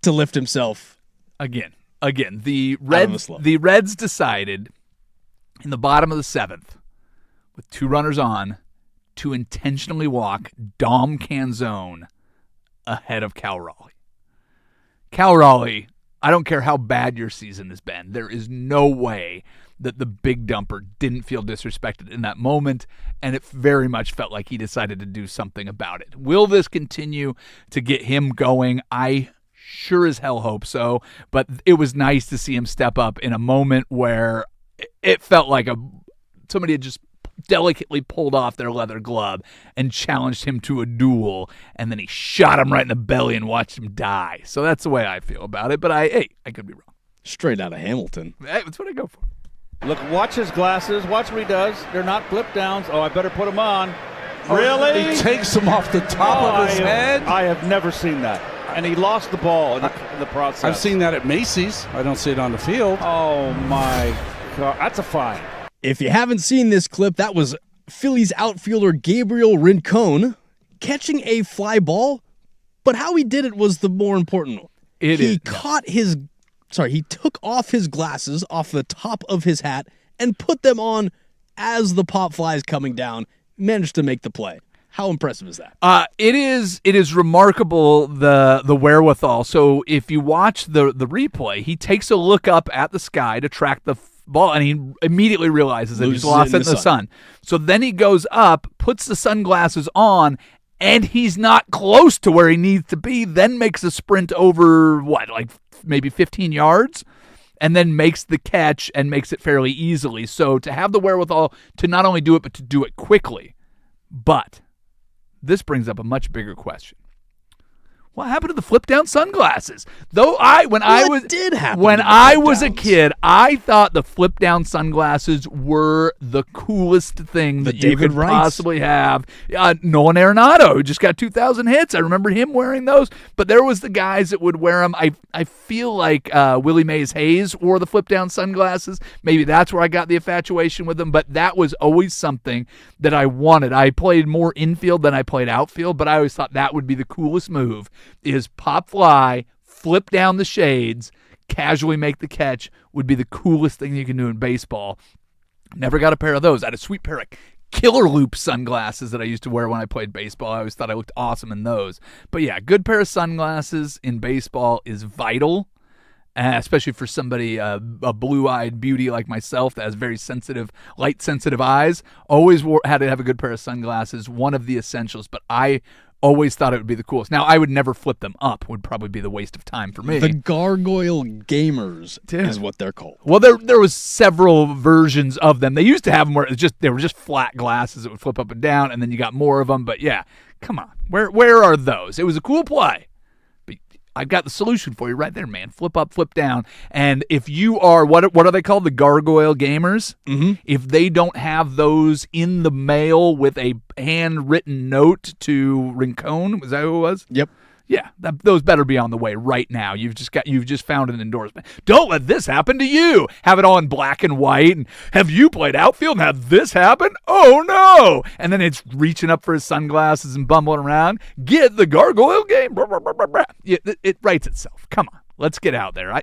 to lift himself. Again, the Out of the slump. Reds decided in the bottom of the 7th, with 2 runners on, to intentionally walk Dom Canzone ahead of Cal Raleigh. Cal Raleigh, I don't care how bad your season has been, there is no way that the big dumper didn't feel disrespected in that moment, and it very much felt like he decided to do something about it. Will this continue to get him going? I sure as hell hope so, but it was nice to see him step up in a moment where it felt like somebody had just delicately pulled off their leather glove and challenged him to a duel, and then he shot him right in the belly and watched him die. So that's the way I feel about it, but I could be wrong. Straight out of Hamilton. That's what I go for. Look, watch his glasses. Watch what he does. They're not flip downs. Oh, I better put them on. Really? He takes them off the top of his head. I have never seen that. And he lost the ball in the process. I've seen that at Macy's. I don't see it on the field. Oh, my God. That's a fine. If you haven't seen this clip, that was Phillies outfielder Gabriel Rincon catching a fly ball, but how he did it was the more important one. He took off his glasses off the top of his hat and put them on as the pop fly is coming down, managed to make the play. How impressive is that? It is remarkable, the wherewithal. So if you watch the replay, he takes a look up at the sky to track the ball, and he immediately realizes that he's lost it in the sun. So then he goes up, puts the sunglasses on, and he's not close to where he needs to be, then makes a sprint over, maybe 15 yards, and then makes the catch and makes it fairly easily. So to have the wherewithal to not only do it, but to do it quickly. But this brings up a much bigger question. What happened to the flip-down sunglasses? When I was a kid, I thought the flip-down sunglasses were the coolest thing that you could possibly have. Nolan Arenado, who just got 2,000 hits. I remember him wearing those. But there was the guys that would wear them. I feel like Willie Mays Hayes wore the flip-down sunglasses. Maybe that's where I got the infatuation with them. But that was always something that I wanted. I played more infield than I played outfield, but I always thought that would be the coolest move. Is pop fly, flip down the shades, casually make the catch would be the coolest thing you can do in baseball. Never got a pair of those. I had a sweet pair of Killer Loop sunglasses that I used to wear when I played baseball. I always thought I looked awesome in those. But yeah, good pair of sunglasses in baseball is vital, especially for somebody, a blue-eyed beauty like myself that has very sensitive, light-sensitive eyes. Always had to have a good pair of sunglasses, one of the essentials, but I always thought it would be the coolest. Now, I would never flip them up. Would probably be the waste of time for me. The Gargoyle Gamers is what they're called. Well, there was several versions of them. They used to have them where they were just flat glasses that would flip up and down, and then you got more of them. But yeah, come on. Where are those? It was a cool play. But I've got the solution for you right there, man. Flip up, flip down. And if you are, what are they called? The Gargoyle Gamers? Mm-hmm. If they don't have those in the mail with a handwritten note to Rincon, was that who it was? Yep. Yeah, those better be on the way right now. You've just found an endorsement. Don't let this happen to you. Have it all in black and white. And have you played outfield and had this happen? Oh no! And then it's reaching up for his sunglasses and bumbling around. Get the Gargoyle game. It writes itself. Come on, let's get out there.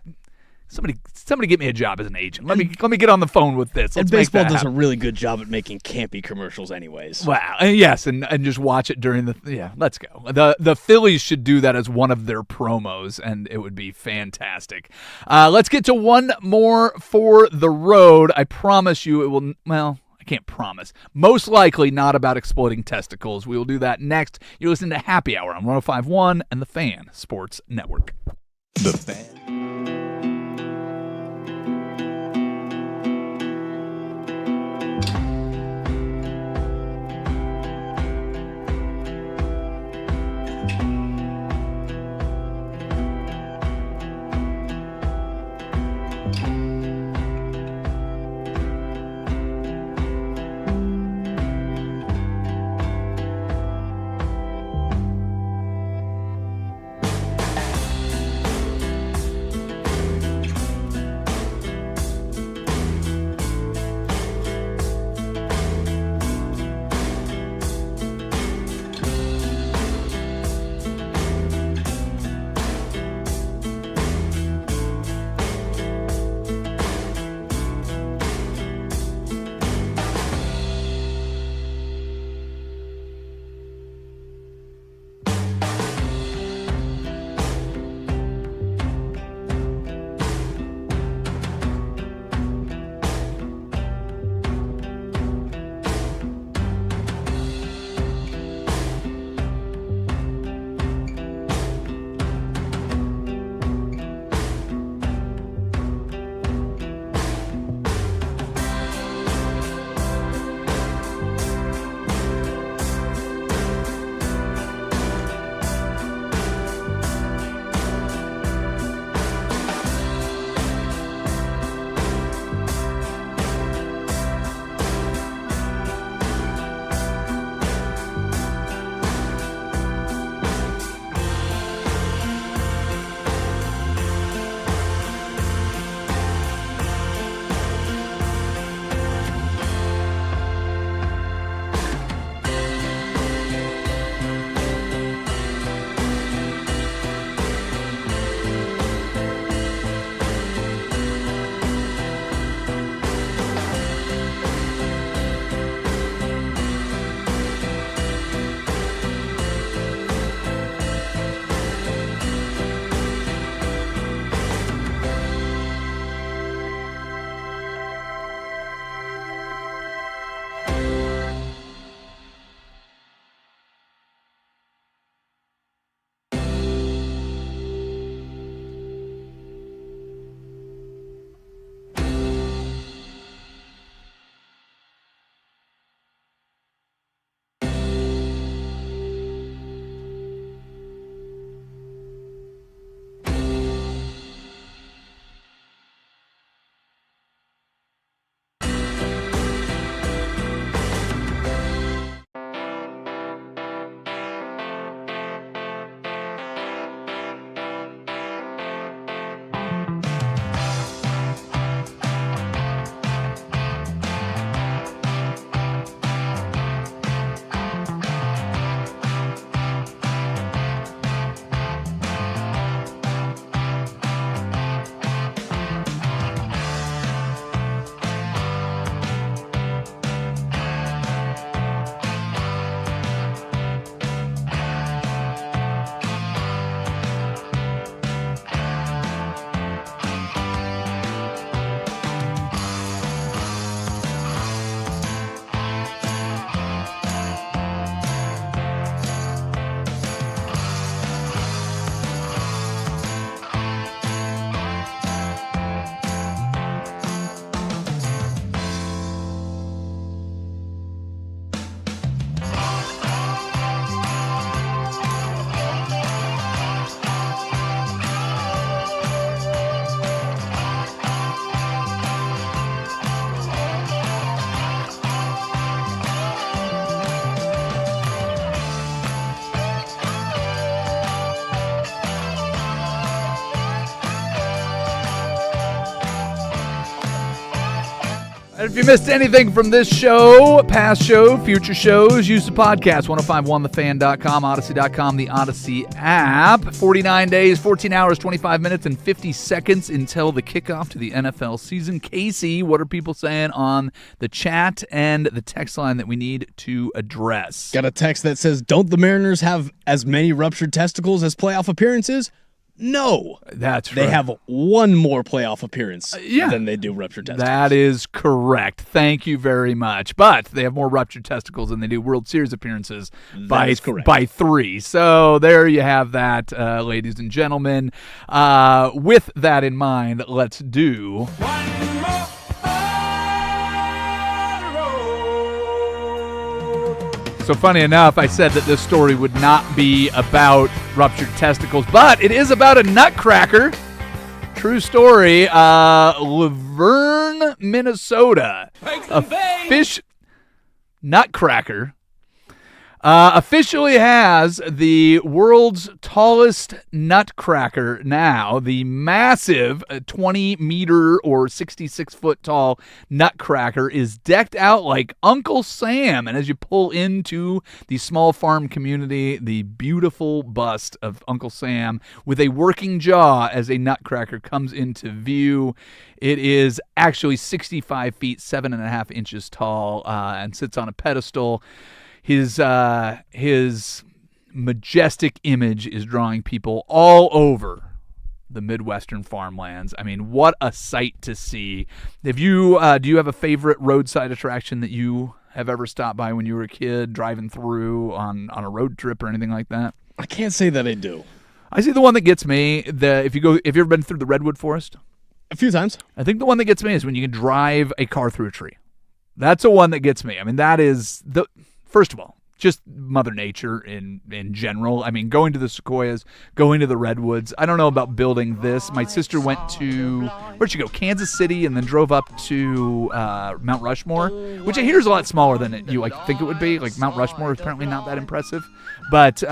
Somebody get me a job as an agent. Let me get on the phone with this. And Let's make baseball that does happen. a really good job at making campy commercials anyways. Wow. Yes, and just watch it during let's go. The Phillies should do that as one of their promos, and it would be fantastic. Let's get to one more for the road. I promise you it will, well, I can't promise. Most likely not about exploding testicles. We will do that next. You listen to Happy Hour on 105.1 and the Fan Sports Network. The Fan. If you missed anything from this show, past show, future shows, use the podcast, 1051thefan.com, Odyssey.com, the Odyssey app. 49 days, 14 hours, 25 minutes, and 50 seconds until the kickoff to the NFL season. Casey, what are people saying on the chat and the text line that we need to address? Got a text that says, don't the Mariners have as many ruptured testicles as playoff appearances? No. That's They right. have one more playoff appearance than they do ruptured testicles. That is correct. Thank you very much. But they have more ruptured testicles than they do World Series appearances by 3. So there you have that, ladies and gentlemen. With that in mind, let's do... So funny enough, I said that this story would not be about ruptured testicles, but it is about a nutcracker. True story. Laverne, Minnesota. A fish nutcracker officially has the world's tallest nutcracker now. The massive 20-meter or 66-foot tall nutcracker is decked out like Uncle Sam. And as you pull into the small farm community, the beautiful bust of Uncle Sam with a working jaw as a nutcracker comes into view. It is actually 65 feet, 7.5 inches tall, and sits on a pedestal. His majestic image is drawing people all over the Midwestern farmlands. I mean, what a sight to see. If you do you have a favorite roadside attraction that you have ever stopped by when you were a kid, driving through on a road trip or anything like that? I can't say that I do. I see the one that gets me. If you've ever been through the Redwood Forest? A few times. I think the one that gets me is when you can drive a car through a tree. That's the one that gets me. I mean, that is first of all, just Mother Nature in general. I mean, going to the Sequoias, going to the Redwoods. I don't know about building this. My sister went to, where'd she go? Kansas City, and then drove up to Mount Rushmore, which I hear is a lot smaller than you think it would be. Like, Mount Rushmore is apparently not that impressive. But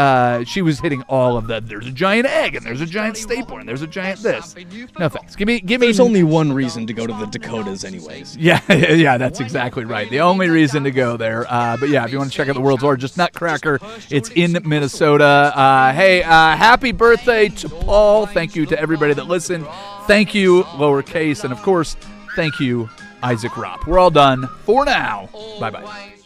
she was hitting all of there's a giant egg, and there's a giant stapler, and there's a giant this. No thanks. Give me. There's only one reason to go to the Dakotas anyways. Yeah, that's exactly right. The only reason to go there. But yeah, if you want to check out the world's largest nutcracker, it's in Minnesota. Hey, happy birthday to Paul. Thank you to everybody that listened. Thank you, lowercase, and of course, thank you, Isaac Ropp. We're all done for now. Bye-bye.